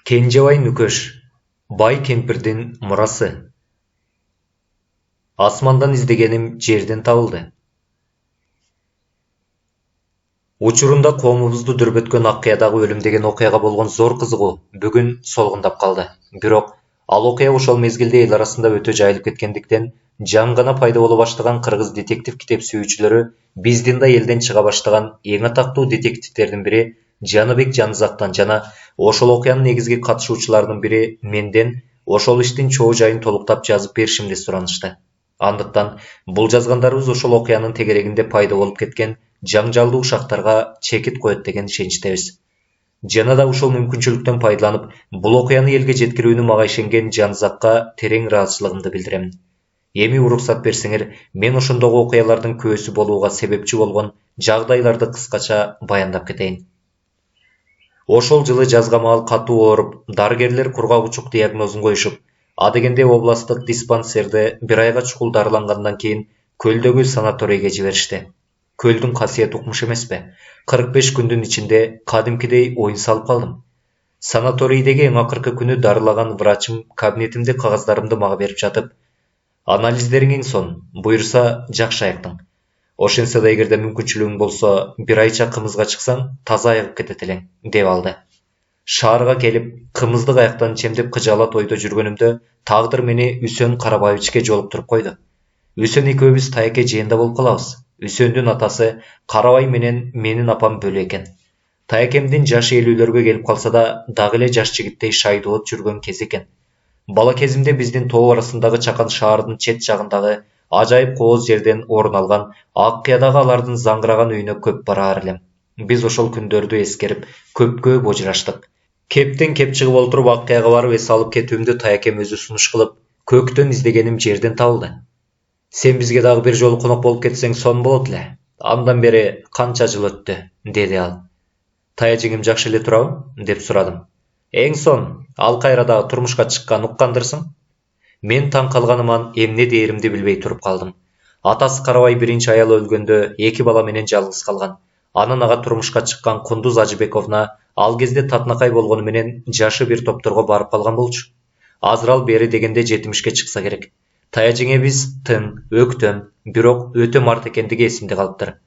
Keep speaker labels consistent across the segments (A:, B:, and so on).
A: Кенжебай Нүкеш, бай кемпірдің мұрасы. Асмандан іздегенім жерден табылды. Учурунда коомубузду дүрбөткөн Аккыядагы өлүм деген окуяга болгон зор кызыгуу бүгүн солгундап калды. Бирок ал окуя ошол мезгилде эл арасында өтө жайылып кеткендиктен жаңгана пайда боло баштаган кыргыз детектив китеп сүйүүчүлөрү биздин да элден чыга баштаган эң атактуу детективтердин бири Жаныбек Жанызактан жана ошол окуянын негизги катышуучуларынын бири менден ошол иштин чоо жайын толуктап жазып беришимди суранышты. Андыктан бул жазгандарыбыз ошол окуянын тегерегинде пайда болуп кеткен жаңжалдуу шактарга чекит коет деген ишеничтебиз. Жана да ушул мүмкүнчүлүктөн пайдаланып, бул окуяны элге жеткирүүнү мага ишенген Жанызакка терең ыраазычылыгымды билдирем. Эми уруксат берсеңер, мен ошондогу окуялардын көөсү болууга себепчи болгон жагдайларды кыскача баяндап кетейин. Ошол жылы жазга маал катуу ооруп, дарыгерлер кургак-учук диагнозун коюшуп, адегенде областтык диспансерде бир айга чукул дарылангандан кийин көлдөгү санаторийге жиберишти. Көлдүн касиети укмуш эмеспи? 45 күндүн ичинде кадимкидей оюн салып калдым. Санаторийдеги эң акыркы күнү дарылаган врачым кабинетимде кагаздарымды мага берип жатып, анализдериңиң сон, буюрса жакшы аяктың. Ошентсе да эгерде мүмкүнчүлүгүң болсо, бир айча кымызга чыксаң, таза айыгып кетет элең, деп алды. Шаарга келип, кымыздык аяктан чемдеп кыжаалат ойдо жүргөнүмдө, тагдыр мени Үсөн Карабаевичке жолуктуруп койду. Үсөн экөөбүз таяке жыйында болуп калабыз. Үсөндүн атасы Карабай менен менин апам бөлө экен. Таякемдин жашы 50-лөргө келип калса да, дагы эле жаш жигиттей шайдоот жүргөн кез экен. Бала кезимде биздин тоо арасындагы чакан шаардын чет жагындагы ажайып кооз жерден орун алган Аккыядагы алардын заңгыраган үйүнө көп бараар элем. Биз ошол күндөрдү эскерип, көпкө божураштык. Кептен кеп чыгып олтуруп Аккыяга барып эс алып кетүүмдү таякем өзү сунуш кылып, көктөн издегеним жерден табылды. Сен бизге дагы бир жолу конок болуп кетсең сон болот эле. Андан бери канча жыл өттү, деди ал. Таяжиңим жакшы эле турабы? Деп сурадым. Эң сон, ал кайра дагы турмушка чыккан уккандырсың? Мен таң калганыман эмне дээримди билбей туруп калдым. Атасы Карабай биринчи аялы өлгөндө 2 бала менен жалгыз калган. Анан ага турмушка чыккан Кундуз Ажыбековна ал кезде татынакай болгону менен жашы бир топторго барып калган болчу. Азыр ал бери дегенде 70-ке чыкса керек. Таячиңе биз тың, өктөм, бирок өтө март экендиги эсимде калыптыр.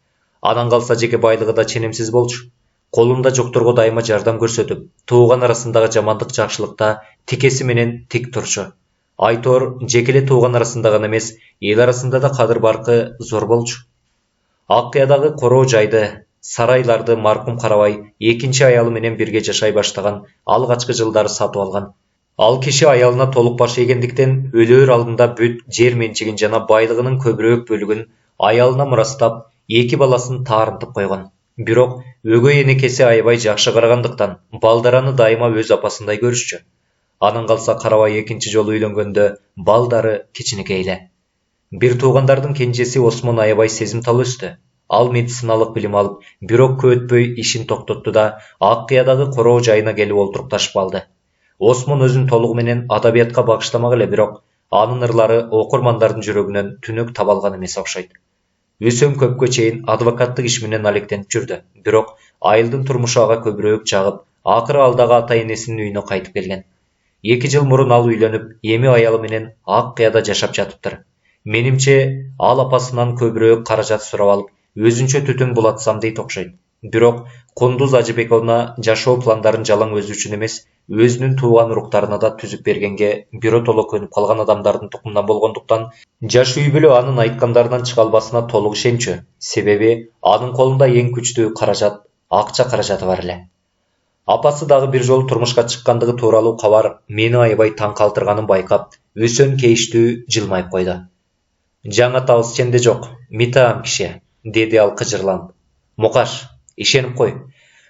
A: Анан калса жеке байлыгы да ченемсиз болчу. Колунда жокторго дайыма жардам көрсөтүп, тууган арасындагы жамандык жакшылыкта тикеси менен тик турчу. Айтор жеке эле тууган арасында гана эмес, эл арасында да кадыр баркы зор болчу. Аккыядагы короо жайды, сарайларды маркум Карабай экинчи аялы менен бирге жашай баштаган алгачкы жылдары сатып алган. Ал киши аялына толук баш ийгендиктен өлөөр алдында бүт жер менчигин жана байлыгынын көбүрөөк бөлүгүн аялына мурастап, 2 баласын таарынтып койгон. Бирок өгөй энекеси аябай жакшы карагандыктан балдараны дайыма өз апасындай көрүшчү. Анан калса Карабай экинчи жолу үйлөнгөндө балдары кичинекей эле. Бир туугандардын кенжеси Осмон аябай сезимтал өстү. Ал медициналык билим алып, бирок көп өтпөй ишин токтотту да Аккыядагы короо жайына келип олтурукташып алды. Осмон өзүн толугу менен адабиятка багыштамак эле, бирок анын ырлары окурмандардын жүрөгүнөн түнөк таба алган эмес окшойт. Үсөн көпкө чейин адвокаттык иш менен алектенип жүрдү, бирок айылдын турмушу ага көбүрөөк жагып, акыры ал дагы ата энесинин үйүнө кайтып келген. 2 жыл мурун ал үйлөнүп, эми аялы менен Аккыяда жашап жатыптыр. Менимче, ал апасынан көбүрөөк каражат сурап алып, өзүнчө түтүн булатсам дейт окшойт. Бирок Кундуз Ажыбековна жашоо пландарын жалаң өзү үчүн эмес, өзүнүн тууган уруктарына да түзүп бергенге биротоло көнүп калган адамдардын тукумунан болгондуктан, жаш үй бүлө анын айткандарынан чыга албасына толук ишенчү. Себеби анын колунда эң күчтүү каражат, акча каражаты бар эле. Апасы дагы бир жолу турмушка чыккандыгы тууралуу кабар мени аябай таң калтырганын байкап, Үсөн кейиштүү жылмайып койду. Жаңы табыс ченде жок, митаам киши, деди ал кыжырланып. Мукаш, ишенип кой.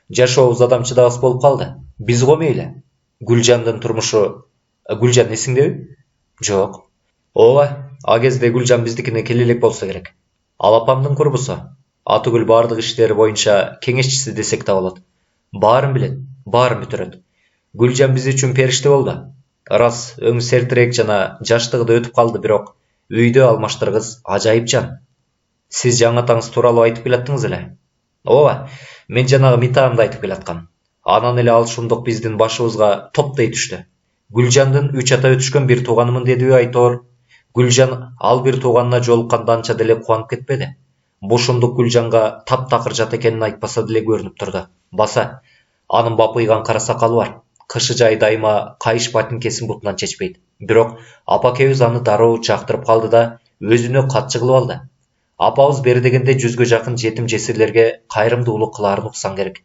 A: Жашообуз адамчыдагыс болуп калды. Биз го мейли. Гүлжандын турмушу... Гүлжан эсиңдеби? Жок. Ооба, а кезде Гүлжан биздикине келе элек болсо керек. Ал апамдын курбусу. Атыгүл бардык иштери боюнча кеңешчиси десек да болот. Баарын билет, баарын бүтүрөт. Гүлжан биз үчүн периште болду. Рас, өң сертирээк жана жаштыгы да өтүп калды, бирок үйдө алмаштыргыс ажайып жан. Сиз жаңы атаңыз тууралуу айтып келаттыңыз эле. Ооба, мен жанагы митаамды айтып келаткам. Анан эле ал шумдук биздин башыбызга топтой түштү. Гүлжандын 3 ата өтүшкөн бир тууганымын дедиби Айтор. Гүлжан ал бир тууганына жолукканда анча деле кубанып кетпеди. Бу шумдук Гүлжанга таптакыр жат экенин айтпаса деле көрүнүп турду. Баса, анын бапыйган кара сакалы бар. Кышы жай дайыма кайыш ботинкесин бутунан чечпейт. Бирок апакебиз аны дароо чактырып калды да өзүнө катчы кылып алды. Апабыз бери дегенде 100гө жакын жетим жесирлерге кайрымдуулук кылаарын уксаң керек.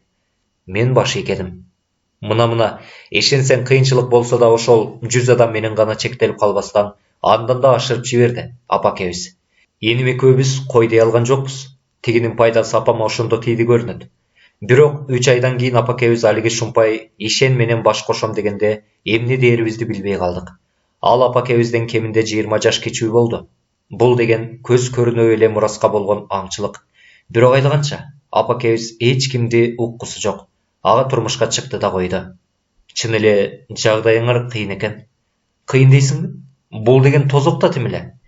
A: Мен баш ийгеним. Мына ишенсең кыйынчылык болсо да ошол 100 адам менен гана чектелип калбастан андан да ашырып жиберди апакебиз. Эми экөөбүз кой дей алган жокпуз. Тигинин пайдасы апама ошондо тийди көрүнөт. Бирок 3 айдан кийин апакебиз алиги шумпай ишен менен баш кошом дегенде эмне дээрибизди билбей калдык. Ал апакебизден кеминде 20 жаш кичүү болду. Бул деген көз көрүнө эле мураска болгон аңчылык. Бирок айлаганча апакебиз эч кимди уккусу жок. Ага турмушка чыкты да койду. Чын эле жагдайыңар кыйын экен. Кыйын дейсиңби? Бул деген тозоктот эмеле.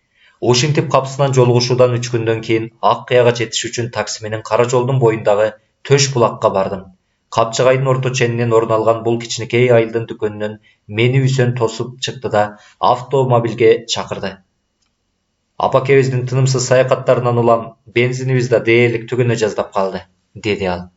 A: Ошентип капсынан жолугушуудан 3 күндөн кийин Ак Кыяга жетиш үчүн такси менен Кара жолдун боюндагы Төш булакка бардым. Капчыгайдын орто ченинен орун алган бул кичинекей айылдын дүкөнүнөн мени Үсөн тосуп чыкты да автомобилге чакырды. Апакебиздин тынымсыз саякаттарынан улам бензинибиз да дээрлик түгөнө жаздап калды, деди ал.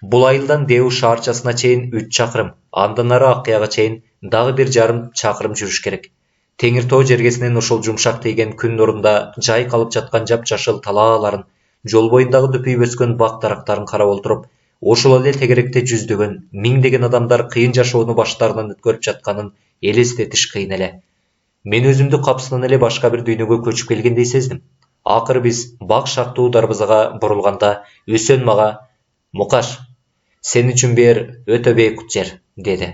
A: Бул айылдан Деу шаарчасына чейин 3 чакырым, андан ары Ак Кыяга чейин дагы 1,5 чакырым жүрүш керек. Теңир тоо жергесинен ушул жумшак тийген күн нурунда жайкалып жаткан жапжашыл талааларын, жол боюндагы дүпүй өскөн бак дарактарын карап отуруп, ошол эле тегеректе жүздөгөн, миңдеген адамдар кыйын жашоону баштарынан өткөрүп жатканын элестетиш кыйын эле. Мен өзүмдү капсынан эле башка бир дүйнөгө көчүп келгендей сездим. Акыры биз бак шактуу дарбызага бурулганда Үсөн мага «Мукаш, сен үчүн бер өтө бейкут жер», деди.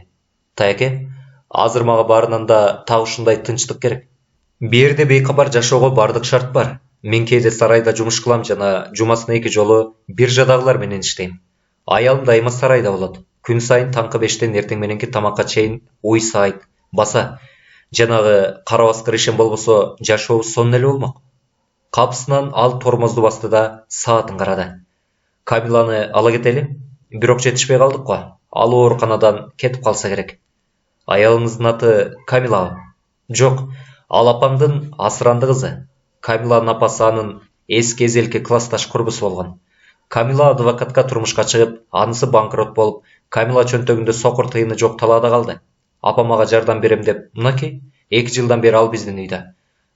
A: Таяке, азыр мага баарынан да так ушундай тынчтык керек. Берде бейкапар жашоого бардык шарт бар. Мен кээде сарайда жумуш кылам жана жумасына 2 жолу биржадагылар менен иштейм. Аялым дайыма сарайда болот. Күн сайын таңкы 5тен эртең мененки тамакка чейин уй сайт. Баса, жанагы кара баскыр ишен болбосо жашообуз сонун эле болмок. Капсынан ал тормозду басты да саатын карады. Камиланы ала кетели? Бирок жетишпей калдык го. Ал ооруканадан кетип калса керек. Аялыңыздын аты Камилабы? Жок, ал апамдын асыранды кызы. Камиланын апасы анын эски эзелки классташ курбусу болгон. Камила адвокатка турмушка чыгып, анысы банкрот болуп, Камила чөнтөгүндө сокур тыйыны жок талаада калды. Апам ага жардам берем деп, мынакей, 2 жылдан бери ал биздин үйдө.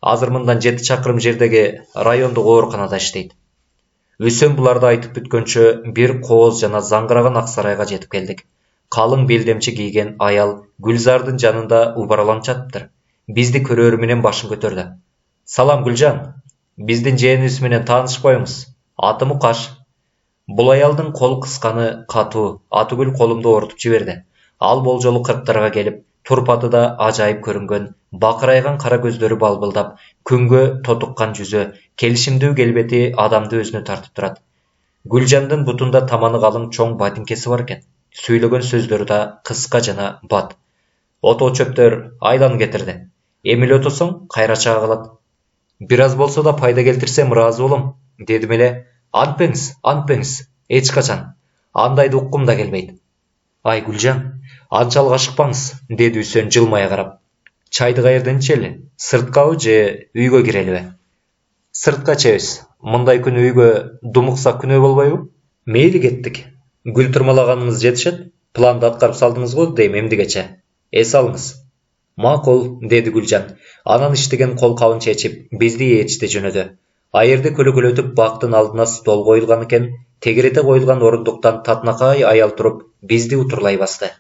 A: Азыр мындан 7 чакырым жердеги райондук ооруканада иштейт. Үсөн буларды айтып бүткөнчө бир кооз жана заңгыраган ак сарайга жетип келдик. Калың белдемчи кийген аял Гүлзардын жанында убараланып жатыптыр. Бизди көрөрү менен башын көтөрдү. Салам Гүлжан, биздин жээнибиз менен таанышпайбыз. Аты Мукаш. Бул аялдын кол кысканы катуу, Атыгүл колумду оорутуп жиберди. Ал болжолу 40-тарга келип, турпаты да ажайып көрүнгөн, бакырайган кара көздөрү балбылдап, күнгө тотуккан жүзү, келишимдүү келбети адамды өзүнө тартып турат. Гүлжандын бутунда таманы калың чоң ботинкеси бар экен. Сүйлөгөн сөздөрү да кыска жана бат. Ото чөптөр айланып кетирди. Эмиле отосоң кайра чыга калат. Бир аз болсо да пайда келтирсем ыраазы болом, дедим эле. Антпеңиз, эч качан. Андайды уккум да келбейт. Ай Гүлжан, анчалык ашыкпаңыз, деди Үсөн жылмая карап. Чайды каерден ичели? Сырткабы же үйгө кирелиби? Сыртка ичебиз. Мындай күн үйгө думуксак күнөө болбойбу? Мейли кеттик. Гүл тырмалаганыңыз жетишет. Планды аткарып салдыңыз го дейм эмдигече. Эс алыңыз. Макул, деди Гүлжан. Анан иштеген кол кабын чечип, бизди ээрчите жөнөдү. Айырды көлөкөлөтүп бактын алдына стол коюлган экен, тегерете коюлган орундуктан татынакай аял туруп, бизди утурлай басты.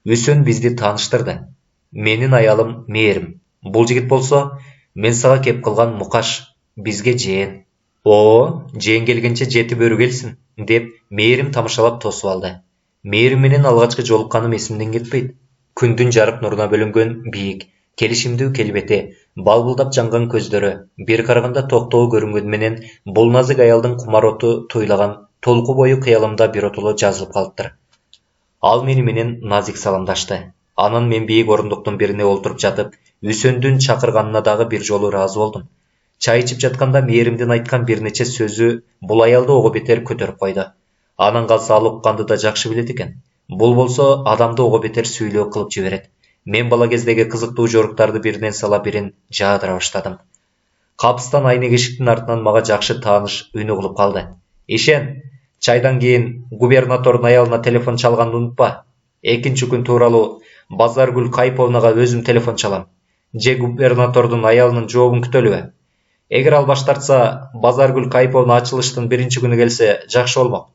A: Үсөн бизди тааныштырды. Менин аялым Мээрим. Бул жигит болсо, мен сага кеп кылган Мукаш, бизге жээн. Жээн келгенче жети бөрү келсин, деп Мээрим тамашалап тосуп алды. Мээрим менен алгачкы жолукканым эсимден кетпейт. Күндүн жарык нуруна бөлөнгөн бийик, келишимдүү келбети, балбылдап жанган көздөрү, бир караганда токтоо көрүнгөнү менен бул назик аялдын кумар оту туйлаган толку бою кыялымда биротоло жазылып калыптыр. Ал мени менен назик саламдашты. Анан мен бийик орундуктун бирине олтуруп жатып, Үсөндүн чакырганына дагы бир жолу ыраазы болдум. Чай ичип жатканда Мээримдин айткан бир нече сөзү бул аялды ого бетер көтөрүп койду. Анан калса ал укканды да жакшы билет экен. Бул болсо адамды ого бетер сүйлөө кылып жиберет. Мен бала кездеги кызыктуу жоруктарды биринен сала бирин жаадыра баштадым. Капыстан айнек эшиктин артынан мага жакшы тааныш үнү кылып калды. Ишен, чайдан кийин губернатордун аялына телефон чалганды унутпа. Экинчи күн тууралуу Базаргүл Кайповнага өзүм телефон чалам. Же губернатордун аялынын жообун күтөлүбү? Эгер ал баш тартса, Базаргүл Кайповна ачылыштын биринчи күнү келсе жакшы болмок.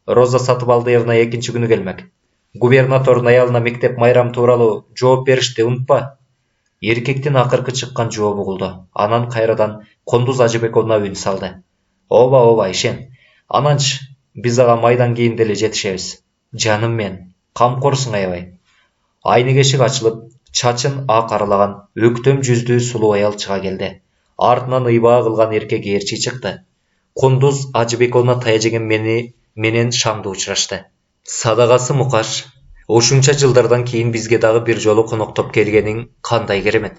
A: Роза Сатыбалдыевна экинчи күнү келмек. Губернатордун аялына мектеп майрамы тууралуу жооп беришти, унутпа. Эркектин акыркы чыккан жообу кулду. Анан кайрадан Кондуз Ажыбековна үн салды. Ооба, Ишен. Ананчы биз ага майдан кийин деле жетишебиз. Жаным мен, камкорсуң аябай. Айнек эшик ачылып, чачын ак аралаган өктөм жүздүү сулуу аял чыга келди. Артынан ыйбаа кылган эркек ээрчи чыкты. Кондуз Ажыбековна таежеген менен шаңды учурашты. Садагасы Мукаш, ушунча жылдардан кийин бизге дагы бир жолу коноктоп келгениң кандай керемет.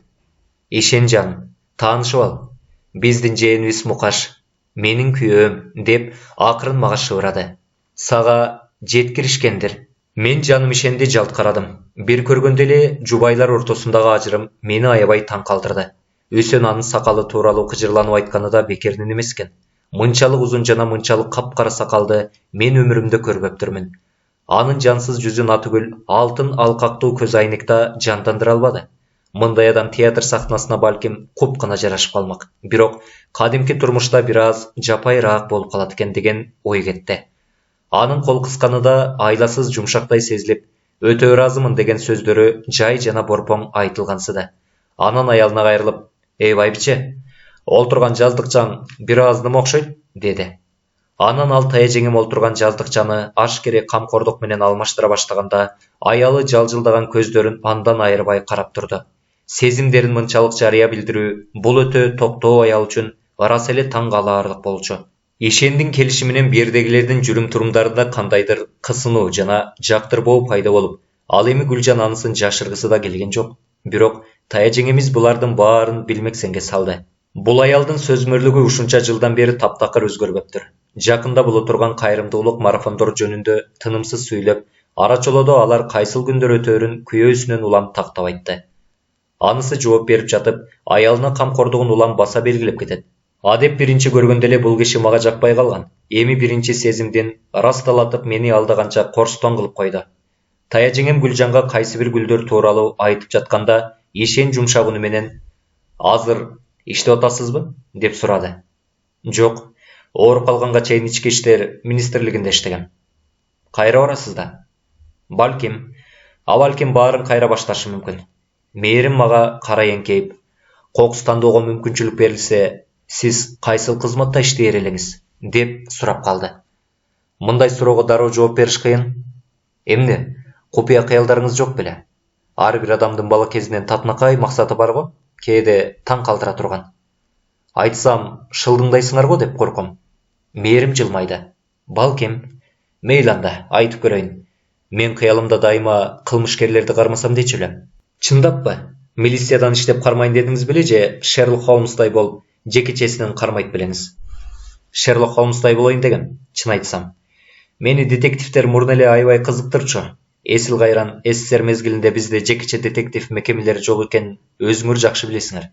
A: Ишен жаным, таанышып ал. Биздин жээнибиз Мукаш, менин күйөөм, деп акырын мага шыбырады. Сага жеткиришкендир. Мен жаным Ишенди жалт карадым. Бир көргөндө эле жубайлар ортосундагы ажырым мени аябай таң калтырды. Үсөн анын сакалы тууралуу кыжырланып айтканы да бекерден эмес экен. Мынчалык узун жана мынчалык капкара сакалды мен өмүрүмдө көрбөптүрмүн. Анын жансыз жүзүн атүгүл алтын алкактуу көз айнекта жандандыра албады. Мындай адам театр сахнасына балким куп гана жарашып калмак. Бирок кадимки турмушта бир аз жапайыраак болуп калат экен деген ой кетти. Анын кол кысканы да айласыз жумшактай сезилип, өтө ыраазымын деген сөздөрү жай жана борпоң айтылгансыды. Анан аялына кайрылып, "Эй байбиче, олтурган жаздыкчаң бир аз ныма окшойт?" деди. Анан ал таежеңем олтурган жаздыкчаны ашкере камкордук менен алмаштыра баштаганда, аялы жалжылдаган көздөрүн андан айырбай карап турду. Сезимдерин мынчалык жарыя билдирүү бул өтө токтоо аял үчүн ырас эле таң калаарлык болчу. Ишендин келиши менен бердегилердин жүрүм-турумдарында кандайдыр кысынуу жана жактырбоо пайда болуп, ал эми Гүлжан анысын жашыргысы да келген жок. Бирок таежеңемиз булардын баарын билмексенге салды. Бул аялдын сөзмөрлүгү ушунча жылдан бери таптакыр өзгөрбөптүр. Жакында боло турган кайрымдуулук марафондор жөнүндө тынымсыз сүйлөп, арачолодо алар кайсыл күндөр өтөөрүн күйөөсүнөн улам тактап айтты. Анысы жооп берип жатып, аялына камкордугун улам баса белгилеп кетет. Адеп биринчи көргөндө эле бул киши мага жакпай калган. Эми биринчи сезимдин расталатып мени алдаганча корстон кылып койду. Таежеңем Гүлжанга кайсы бир гүлдөр тууралуу айтып жатканда, Ишен жумшак үнү менен "Азыр иштеп атасызбы?" деп сурады. "Жок, ооруп калганга чейин ички иштер министрлигинде иштегем." "Кайра барасыз да?" "Балким, балким баарын кайра башташы мүмкүн. Мээрим мага кара эңкейип, кокустандоого мүмкүнчүлүк берилсе, сиз кайсыл кызматта иштейер элеңиз?" деп сурап калды. Мындай суроого дароо жооп бериш кыйын. Эмне, купуя кыялдарыңыз жок беле? Ар бир адамдын бала кезинен татынакай максаты бар го, кээде таң калтыра турган. Айтсам, шылдыңдайсыңар го деп корком. Мээрим жылмайды. "Балким, мейли анда, айтып көрөйүн. Мен кыялымда дайыма кылмышкерлерди кармасам дечү элем." "Чындаппы? Милициядан иштеп кармайын дедиңиз беле же Шерлок Холмстай болуп, жеке-чесинен кармайт белеңиз?" "Шерлок Холмстай болоюн дегем, чын айтсам. Мени детективдер мурда эле аябай кызыктырчу. Эсил кайран СССР мезгилинде бизде жекече детектив мекемелери жок экенин өзүңөр жакшы билесиңер.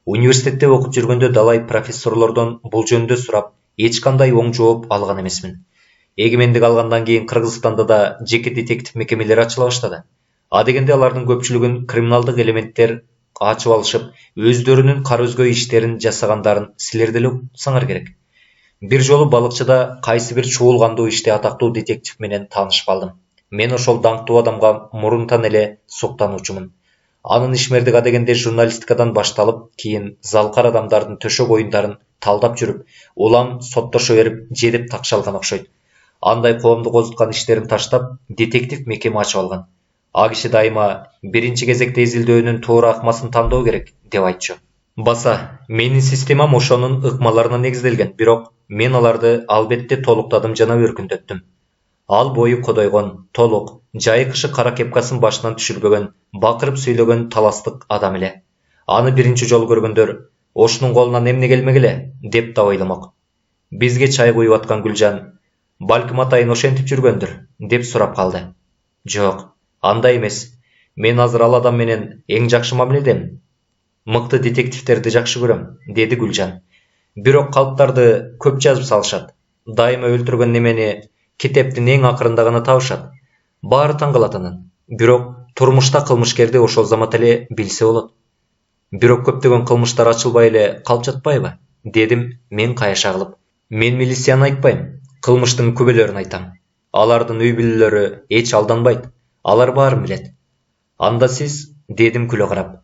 A: Университетте окуп жүргөндө далай профессорлордон бул жөнүндө сурап, эч кандай оң жооп алган эмесмин. Эгемендик алгандан кийин Кыргызстанда да жеке детектив мекемелери ачыла баштады. А дегенде алардын көпчүлүгүн криминалдык элементтер ачып алышып, өздөрүнүн кара өзгө иштерин жасагандарын силер деле уксаңар керек. Бир жолу балыкчыда кайсы бир чуулгандуу иште атактуу детектив менен таанышып алдым. Мен ошол даңктуу адамга мурунтан эле суктануучумун. Анын ишмердик адегенде журналистикадан башталып, кийин залкар адамдардын төшөк оюндарын талдап жүрүп, улам соттошо берип, жедеп такшалган окшойт. Андай коомду козуткан иштерин таштап, детектив мекеме ачып алган. А киши дайыма биринчи кезекте изилдөөнүн туура ыкмасын тандоо керек деп айтчу. Баса, менин системам ошонун ыкмаларына негизделген, бирок мен аларды албетте толуктадым жана өркүндөттүм. Ал бою кодойгон, толук, жайкышы кара кепкасын башынан түшүрбөгөн, бакырып сүйлөгөн таластык адам эле. Аны биринчи жолу көргөндөр, ошонун колунан эмне келмек эле деп да ойламок. Бизге чай куюп аткан Гүлжан, "Балким атайын ошентип жүргөндүр" деп сурап калды. Жок, андай эмес. Мен азыр ал адам менен эң жакшы мамиледемин. Мыкты детективтерди жакшы көрөм, деди Гүлжан. Бирок калптарды көп жазып салышат. Дайыма өлтүргөн немени китептин эң акырында гана табышат. Баары таң калат анан. Бирок турмушта кылмышкерди ошол замат эле билсе болот. Бирок көптөгөн кылмыштар ачылбай эле калып жатпайбы? Дедим мен каяша кылып. Мен милицияны айтпайм, кылмыштын күбөлөрүн айтам. Алардын үй бүлөлөрү эч алданбайт. Алар баарын билет. Анда сиз, дедим күлө карап.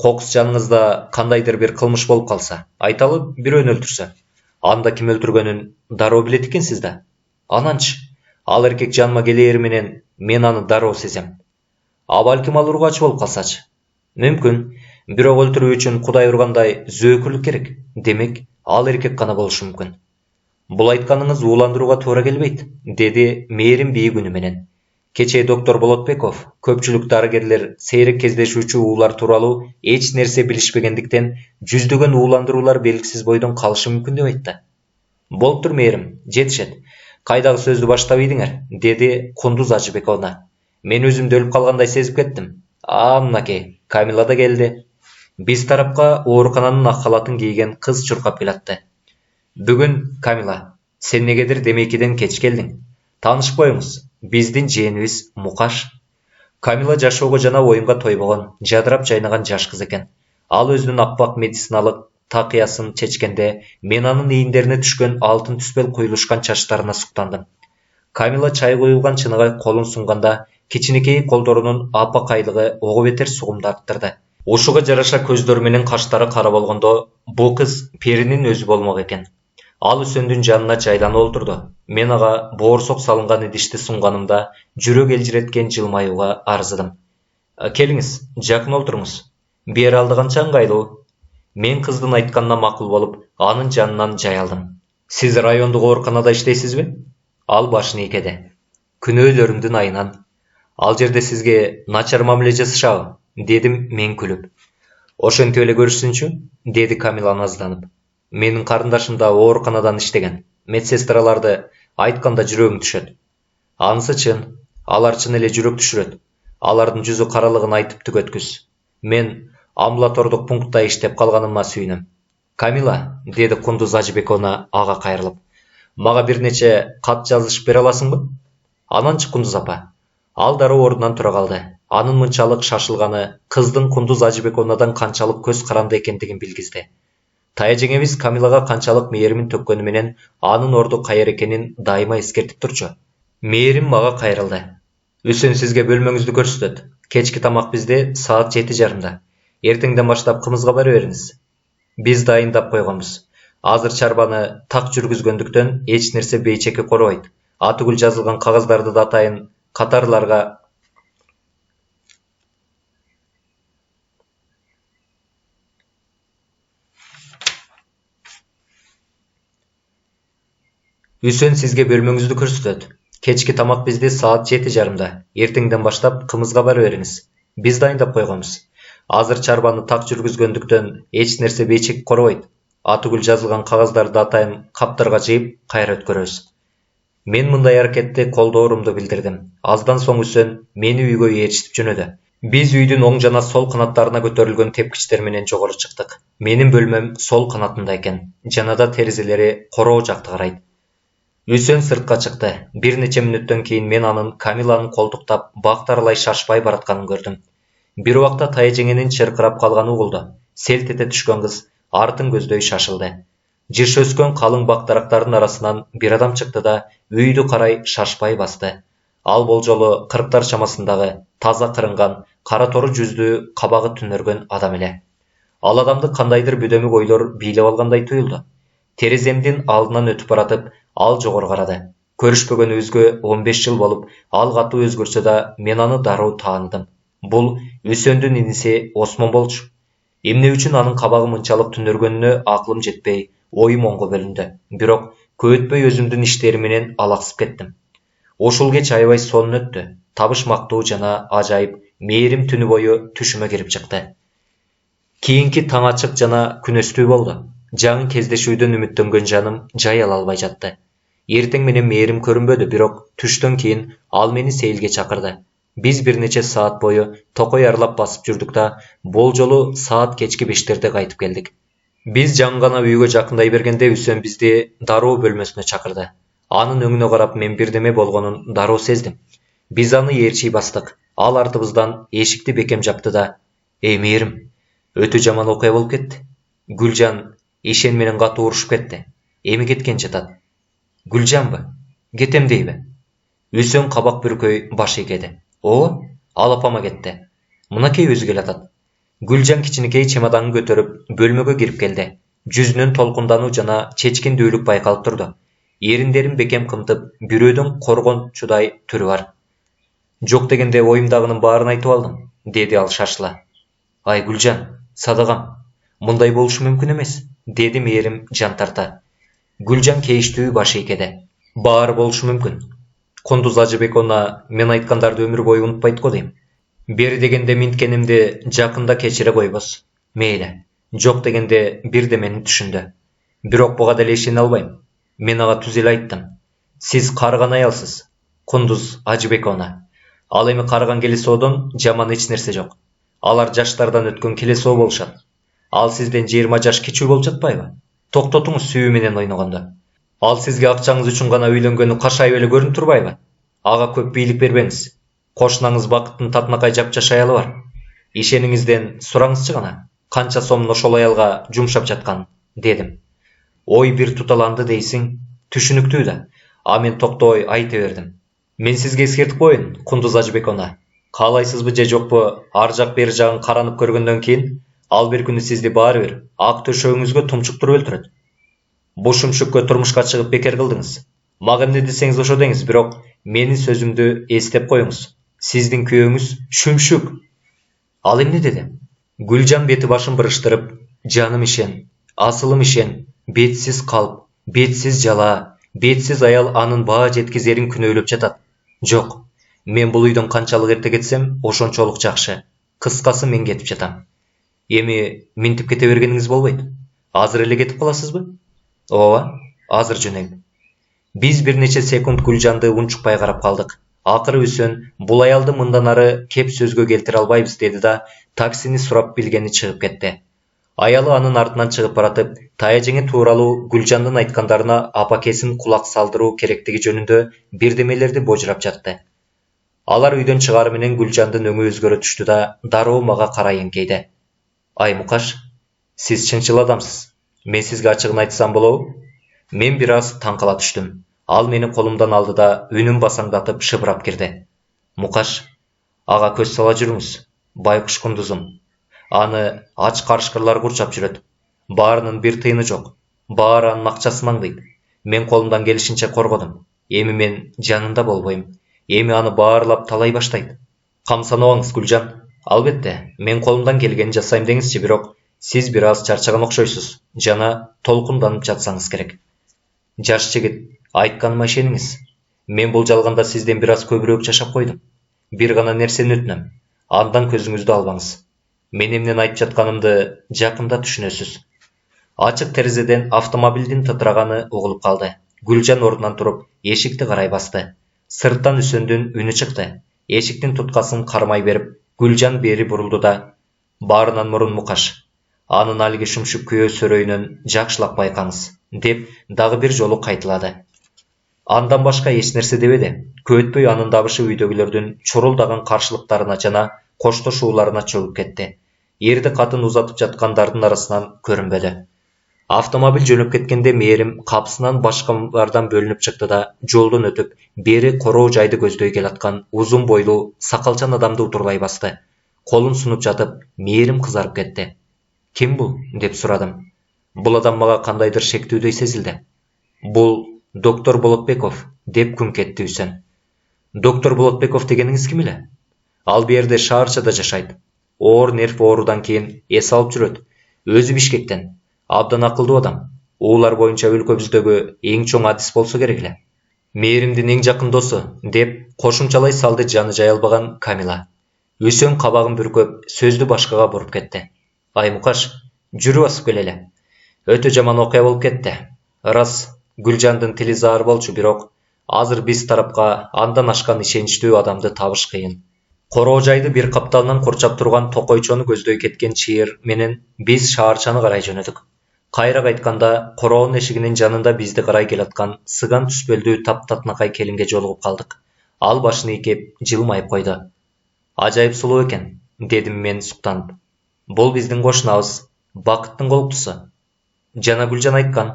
A: Кокус жаныңызда кандайдыр бир кылмыш болуп калса, айталы бирөөнү өлтүрсө, анда ким өлтүргөнүн дароо билет экенсиз да. Ананчы, ал эркек жаныма келери менен мен аны дароо сезем. А балким ал ургачы болуп калсачы? Мүмкүн, бирок өлтүрүү үчүн Кудай ургандай зөөкүрлүк керек. Демек, ал эркек гана болушу мүмкүн. Бул айтканыңыз ууландырууга туура келбейт, деди Мээрим бийик үнү менен. Кечээ доктор Болотбеков көпчүлүк дарыгерлер сейрек кездешүүчү уулар тууралуу эч нерсе билишпегендиктен жүздөгөн ууландыруулар белгисиз бойдон калышы мүмкүн деп айтты. Болуптур Мээрим, жетишет. Кайдагы сөздү баштап ийдиңер, деди Кундуз Ажыбековна. Мен өзүмдү өлүп калгандай сезип кеттим. Мынакей, Камила да келди. Биз тарапка оорукананын ак халатын кийген кыз чуркап келатты. Бүгүн, Камила, сен негедир демейкиден кеч келдиң. Таанышпайбыз. Биздин жээнибиз Мукаш. Камила жашоого жана оюнга тойбогон, жадырап жайнаган жаш кыз экен. Ал өзүнүн аппак медициналык такыясын чечкенде, мен анын ийиндерине түшкөн алтын түспел куюлушкан чачтарына суктандым. Камила чай куюлган чыныгай колун сунганда, кичинекей колдорунун апакайлыгы ого бетер сугумду арттырды. Ушуга жараша көздөрү менен каштары кара болгондо, бул кыз Перинин өзү болмок экен. Ал Үсөндүн жанына жайланып олтурду. Мен ага боорсок салынган идишти сунганымда жүрөк элжиреткен жылмаюуга арзыдым. Келиңиз, жакын олтуруңуз. Бери алды канча ыңгайлуу. Мен кыздын айтканына макул болуп, анын жанынан жай алдым. Сиз райондук ооруканада иштейсизби? Ал башын ийкеди. Күнөөлөрүмдүн айынан. Ал жерде сизге начар мамиле жасашабы? Дедим мен күлүп. Ошентип эле көрүшсүнчү? Деди Камила назданып. Менин карындашым да ооруканадан иштеген. Медсестраларды айтканда жүрөгүм түшөт. Анысы чын, алар чын эле жүрөк түшүрөт. Алардын жүзү каралыгын айтып түгөткүс. Мен амбулатордук пунктта иштеп калганыма сүйүнөм. Камила, деди Кундуз Ажыбековна ага кайрылып. Мага бир нече кат жазышып бере аласыңбы? Ананчы Кундуз апа. Ал дароо ордунан тура калды. Анын мынчалык шашылганы кыздын Кундуз Ажыбековнадан канчалык көз каранды экендигин билгизди. Тая жеңебиз Камилага канчалык мээримин төккөнү менен анын орду кайер экенин дайыма эскертип турчу. Мээрим мага кайрылды. Үсөн сизге бөлмөңүздү көрсөтөт. Кечки тамак бизде саат 7:30. Эртеңден баштап кымызга бара бериңиз. Биз дайындап койгонбуз. Азыр чарбаны так жүргүзгөндүктөн эч нерсе бейчеке коробойт. Атүгүл жазылган кагаздарды да атайын катарларга Үсөн сизге бөлмөңүздү көрсөтөт. Кечки тамак бизде саат 7:30. Эртеңден баштап кымызга бара бериңиз. Биз дайындап койгонбуз. Азыр чарбаны так жүргүзгөндүктөн эч нерсе бейчеке коробойт. Атүгүл жазылган кагаздарды атайын каптарга жыйып, кайра өткөрөбүз. Мен мындай аракетти колдоорумду билдирдим. Аздан соң Үсөн мени үйгө ээрчитип жөнөдү. Биз үйдүн оң жана сол канаттарына көтөрүлгөн тепкичтер менен жогору чыктык. Менин бөлмөм сол канатында экен. Жанада терезелери короо жакты карайт. Үсөн сыртка чыкты. Бир нече мүнөттөн кийин мен анын Камиланы колтуктап, бактарлай шашпай баратканын көрдүм. Бир убакта тая жеңенин чыркырап калганы угулду. Селт эте түшкөн кыз артын көздөй шашылды. Жыш өскөн калың бактарактардын арасынан бир адам чыкты да үйдү карай шашпай басты. Ал болжолу 40-тар чамасындагы, таза кырынган, кара тору жүздүү, кабагы түнөргөн адам эле. Ал адамды кандайдыр бүдөмүк ойлор бийлеп алгандай туюлду. Тереземдин алдынан өтүп баратып, ал жогору карады. Көрүшпөгөнүбүзгө 15 жыл болуп, ал катуу өзгөрсө да мен аны дароо тааныдым. Бул Үсөндүн иниси Осмон болчу. Эмне үчүн анын кабагы мынчалык түнөргөнүнө аклым жетпей, оюм оңго бөлүндү. Бирок көп өтпөй өзүмдүн иштери менен алаксып кеттим. Ушул кеч аябай сонун өттү. Табышмактуу жана ажайып, мээрим түнү бою түшүмө кирип чыкты. Кийинки таң ачык жана күнөстүү болду. Жаңы кездешүүдөн үмүттөнгөн жаным жай ала албай жатты. Эртең менен мээрим көрүнбөдү, бирок түштөн кийин ал мени сейилге чакырды. Биз бир нече саат бою токой арлап басып жүрдүк да, болжолу саат кечки 5-терде кайтып келдик. Биз жаңгана үйгө жакындай бергенде Үсөн бизди дароо бөлмөсүнө чакырды. Анын өңүнө карап мен бирдеме болгонун дароо сездим. Биз аны ээрчий бастык. Ал артыбыздан эшикти бекем жапты да: "Эй Мээрим, өтө жаман окуя болуп кетти. Гүлжан ишен менен катуу урушуп кетти. Эми кеткен жатат." "Гүлжанбы? Кетем дейби?" Үсөн кабак бүркөй баш ийгеди. "Ооба, ал апама кетти. Мынакей өзү келатат." Гүлжан кичинекей чемоданын көтөрүп бөлмөгө кирип келди. Жүзүнөн толкундануу жана чечкиндүүлүк байкалып турду. Эриндерин бекем кымтып, бирөөдөн коргончудай түрү бар. "Жок дегенде оюмдагынын баарын айтып алдым", деди ал шашыла. "Ай Гүлжан, садагам. Мындай болушу мүмкүн эмес", деди Мээрим жан тарта. Гүлжан кейиштүү баш ийгеди. "Баары болушу мүмкүн. Кундуз Ажыбековна мен айткандарды өмүр бою унутпайт го дейм. Бери дегенде минткенимди жакында кечире койбос. Мейли. Жок дегенде бирдемени түшүндү. Бирок буга деле ишене албайм. Мен ага түз эле айттым. Сиз карыган аялсыз, Кундуз Ажыбековна. Ал эми карыган келесоодон жаман эч нерсе жок. Алар жаштардан өткөн келесоо болушат. Ал сизден 20 жаш кичүү болуп жатпайбы? Токтотуңуз сүйүү менен ойногонду. Ал сизге акчаңыз үчүн гана үйлөнгөнү кашайып эле көрүнүп турбайбы? Ага көп бийлик бербеңиз. Кошунаңыз Бакыттын татынакай жапжаш аялы бар. Ишениңизден сураңызчы гана, канча сомун ошол аялга жумшап жатканын", дедим. "Ой бир туталанды дейсиң, түшүнүктүү да." А мен токтобой айта бердим. "Мен сизге эскертип коеюн, Кундуз Ажыбековна. Каалайсызбы же жокпу, ар жак бери жагын каранып көргөндөн кийин ал бир күнү сизди баары бир ак төшөгүңүзгө тумчуктуруп өлтүрөт. Бу шүмшүккө турмушка чыгып бекер кылдыңыз. Мага эмне десеңиз ошо деңиз, бирок менин сөзүмдү эстеп коюңуз. Сиздин күйөөңүз шүмшүк." "Ал эмне деди?" Гүлжан бети башын бырыштырып: "Жаным ишен, асылым ишен, бетсиз калп, бетсиз жала, бетсиз аял анын баа жеткизерин күнөөлөп жатат. Жок, мен бул үйдөн канчалык эрте кетсем, ошончолук жакшы. Кыскасы мен кетип жатам." "Эми минтип кете бергениңиз болбойт. Азыр эле кетип каласызбы?" "Ооба, азыр жөнөйм." Биз бир нече секунд Гүлжанды унчукпай карап калдык. Акыры Үсөн бул аялды мындан ары кеп сөзгө келтире албайбыз деди да таксини сурап билгени чыгып кетти. Аялы анын артынан чыгып баратып, таяжеңе тууралуу Гүлжандын айткандарына апакесин кулак салдыруу керектиги жөнүндө бирдемелерди божурап жатты. Алар үйдөн чыгары менен Гүлжандын өңү өзгөрө түштү да дароо мага карай эңкейди. "Ай Мукаш, сиз чынчыл адамсыз. Мен сизге ачыгын айтсам болобу?" Мен бир аз таң кала түштүм. Ал мени колумдан алды да үнүн басаңдатып шыбырап кирди. "Мукаш, ага көз сала жүрүңүз. Байкуш Кундузум. Аны ач карышкырлар курчап жүрөт. Баарынын бир тыйыны жок. Баары анын акчасын аңдыйт. Мен колумдан келишинче коргодум. Эми мен жанында болбойм. Эми аны баарлап талай баштайт. Камсанабаңыз Гүлжан. Албетте, мен колумдан келгенин жасайм деңизчи, бирок сиз бир аз чарчаган окшойсуз жана толкунданып жатсаңыз керек. Жаш жигит, айтканыма ишениңиз. Мен бул жалганда сизден бир аз көбүрөөк жашап койдум. Бир гана нерсени өтүнөм. Андан көзүңүздү албаңыз. Мен эмнени айтып жатканымды жакында түшүнөсүз." Ачык терезеден автомобилдин тытыраганы угулуп калды. Гүлжан ордунан туруп эшикти карай басты. Сырттан Үсөндүн үнү чыкты. Эшиктин туткасын кармай берип, Гүлжан бери бурулду да: "Баарынан мурун Мукаш, анын алиги шумшук күйөө сөрөйүнөн жакшылап байкаңыз", деп дагы бир жолу кайталады. Андан башка эч нерсе дебеди. Көп өтпөй анын дабышы үйдөгүлөрдүн чурулдаган каршылыктарына жана коштошууларына чөгүп кетти. Эрди катын узатып жаткандардын арасынан көрүнбөдү. Автомобиль жөнөп кеткенде Мээрим капсынан башкалардан бөлүнүп чыкты да жолдон өтүп, бери короо жайды көздөй келаткан узун бойлуу сакалчан адамды утурлай басты. Колун сунуп жатып, Мээрим кызарып кетти. "Ким бул?" деп сурадым. Бул адам мага кандайдыр шектүүдөй сезилди. "Бул доктор Болотбеков", деп күңк этти Үсөн. "Доктор Болотбеков дегениңиз ким эле?" "Ал берде шаарчада жашайт. Оор нерв оорудан кийин эс алып жүрөт. Өзү Бишкектен. Абдан акылдуу адам. Уулар боюнча өлкөбүздөгү эң чоң адис болсо керек эле. Мээримдин эң жакын досу", деп кошумчалай салды жаны жай албаган Камила. Үсөн кабагын бүркөп, сөздү башкага буруп кетти. "Ай Мукаш, жүрүп басып келели. Өтө жаман окуя болуп кетти. Ырас, Гүлжандын тили заар болчу, бирок азыр биз тарапка андан ашкан ишеничтүү адамды табыш кыйын. Короожайды бир капталынан курчап турган токойчону көздөй кеткен чыйыр менен биз шаарчаны карай жөнөдүк. Кайра кайтканда короонун эшигинин жанында бизди карай келаткан сыган түспөлдүү таптатнакай келинге жолугуп калдык. Ал башын ийкеп жылмайып койду. Ажайып сулуу экен, дедим мен суктанып. Бул биздин кошунабыз, Бакыттын колуктусу. Жана Гүлжан айткан.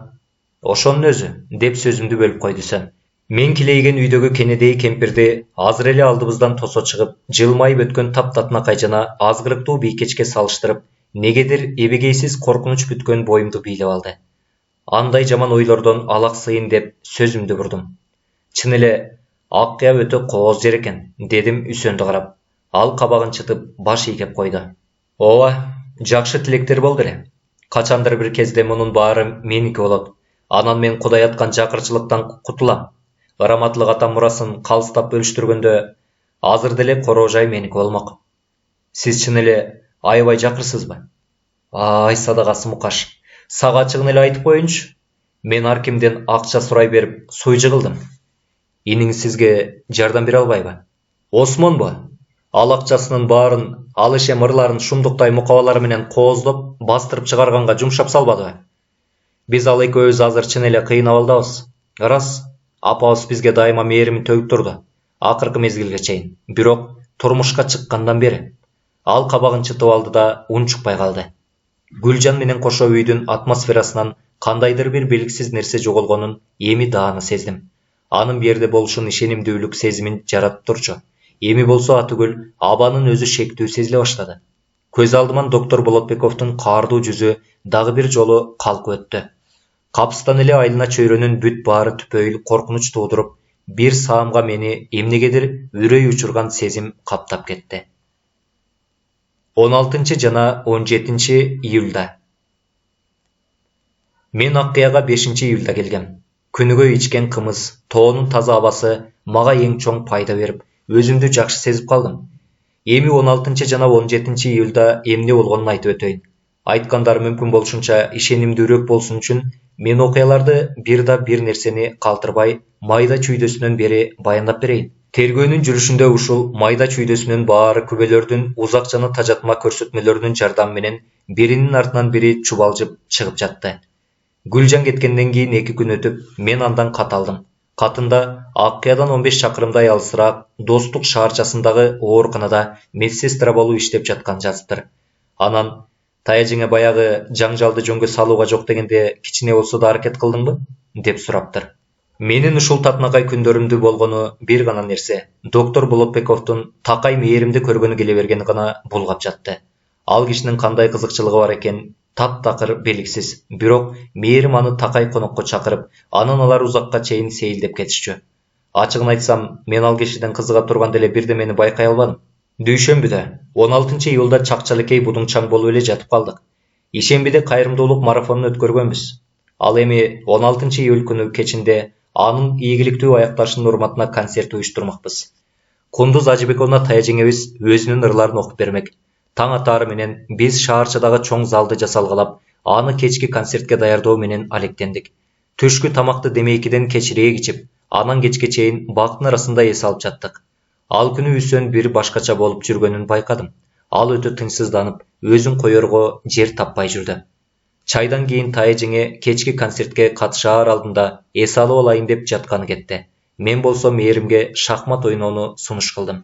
A: Ошонун өзү, деп сөзүмдү бөлүп койду Сөм. Мен килейген үйдөгү кенедей кемпирди азыр эле алдыбыздан тосо чыгып, жылмайып өткөн таптатнакай жана азгырыктуу бийкечке салыштырып, негедир эбегейсиз коркунуч бүткөн боюмду бийлеп алды. Андай жаман ойлордон алаксыйын деп сөзүмдү бурдум. Чын эле Аккыя өтө кооз жер экен, дедим Үсөндү карап. Ал кабагын чытып, баш ийкеп койду. Ооба, жакшы тилектер болду эле. Качандыр бир кезде мунун баары меники болот. Анан мен Кудай аткан жакырчылыктан кутулам. Ыраматлык атам мурасын калыстап бөлүштүргөндө азыр деле короожай меники болмок. Сиз чын эле аябай жакырсызбы? Ай садагасы Мукаш, сага ачыгын эле айтып коеюнчу. Мен ар кимден акча сурай берип суйжы кылдым. Иниңиз сизге жардам бере албайбы? Осмонбу? Ал акчасынын баарын ал ишем ырларын шумдуктай мукабалар менен кооздоп, бастырып чыгарганга жумшап салбадыбы? Биз ал экөөбүз азыр чын эле кыйын абалдабыз. Ырас, апабыз бизге дайыма мээримин төгүп турду, акыркы мезгилге чейин. Бирок турмушка чыккандан бери ал кабагын чытып алды да унчукпай калды. Гүлжан менен кошо үйдүн атмосферасынан кандайдыр бир белгисиз нерсе жоголгонун эми дааны сездим. Анын берде болушун ишенимдүүлүк сезимин жаратып турчу. Эми болсо Атыгүл абанын өзү шектүү сезиле баштады. Көз алдыман доктор Болотбековдун каардуу жүзү дагы бир жолу калкып өттү. Капыстан эле айлана чөйрөнүн бүт баары түпөйүл коркунуч туудуруп, бир саамга мени эмнегедир үрөй учурган сезим каптап кетти. 16 жана 17 июлда. Мен Аккыяга 5 июлда келгем. Күнүгө ичкен кымыз, тоонун таза абасы мага эң чоң пайда берип, өзүмдү жакшы сезип калдым. Эми 16 жана 17 июлда эмне болгонун айтып өтөйүн. Айткандары мүмкүн болушунча ишенимдүүрөөк болсун үчүн мен окуяларды бир нерсени калтырбай майда чүйдөсүнөн бери баяндап берейин. Тергөөнүн жүрүшүндө ушул майда чүйдөсүнүн баары күбөлөрдүн узак жана тажатма көрсөтмөлөрүнүн жардамы менен биринин артынан бири чубалжып чыгып жатты. Гүлжан кеткенден кийин 2 күн өтүп, мен андан кат алдым. Катында Аккыядан 15 чакырымдай алысыраак Достук шаарчасындагы ооруканада медсестра болуп иштеп жаткан жазыптыр. Анан Таяжиңе баягы жаңжалды жөнгө салууга жок дегенде кичине болсо да аракет кылдыңбы? Деп сураптыр. Менин ушул татнакай күндөрүмдү болгону бир гана нерсе. Доктор Болотбековдун такай мээримди көргөнү келе бергени гана булгап жатты. Ал кишинин кандай кызыкчылыгы бар экен таптакыр белгисиз. Бирок мээрим аны такай конокко чакырып, анан алар узакка чейин сейилдеп кетишчү. Ачыгын айтсам, мен ал кишиден кызыга турганда эле бирдемени байкай албадым. Дүйшөмбүдө 16 июлда чакчалекей будуңчаң болуп эле жатып калдык. Ишембиде кайрымдуулук марафонун өткөргөнбүз. Ал эми 16 июль күнү кечинде анын ийгиликтүү аякташынын урматына концерт уюштурмакпыз. Кундуз Ажыбековна Таяжиңебиз өзүнүн ырларын окуп бермек. Таң атаары менен биз шаарчадагы чоң залды жасалгалап, аны кечки концертке даярдоо менен алектендик. Түшкү тамакты демейкиден кечирээк ичип, анан кечке чейин Бактын арасында эс алып жаттык. Ал күнү Үсөн бир башкача болуп жүргөнүн байкадым. Ал өтө тынчсызданып, өзүн коерго жер таппай жүрдү. Чайдан кийин Таяжиңе кечки концертке катышаар алдында эс алып алайын деп жатканы кетти. Мен болсо мээримге шахмат ойноону сунуш кылдым.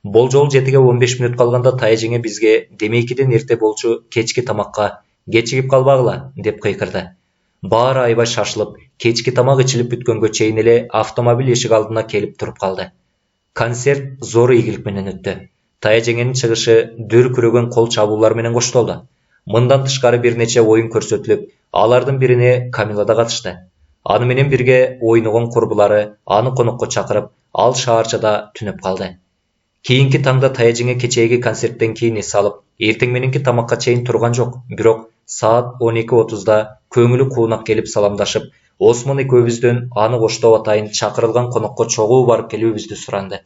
A: Болжол 7-ге 15 мүнөт калганда Таяжиңе бизге демейкиден эрте болчу кечки тамакка кечигип калбагыла деп кыйкырды. Баары аябай шашылып, кечки тамак ичилип бүткөнгө чейин эле автомобиль эшик алдына келип туруп калды. Концерт зор ийгилик менен өттү. Таяжиңенин чыгышы дүркүрөгөн кол чабуулар менен коштолду. Мындан тышкары бир нече оюн көрсөтүлүп, алардын бирине Камила да катышты. Аны менен бирге ойногон курбулары аны конокко чакырып, ал шаарчада түнөп калды. Кийинки таңда Таяжиңе кечээги концерттен кийин эс алып, эртең мененки тамакка чейин турган жок. Бирок саат 12:30да көңүлү куунап келип саламдашып, Осмон экөөбүздөн аны коштоп атайын чакырылган конокко чогуу барып келүүбүздү суранды.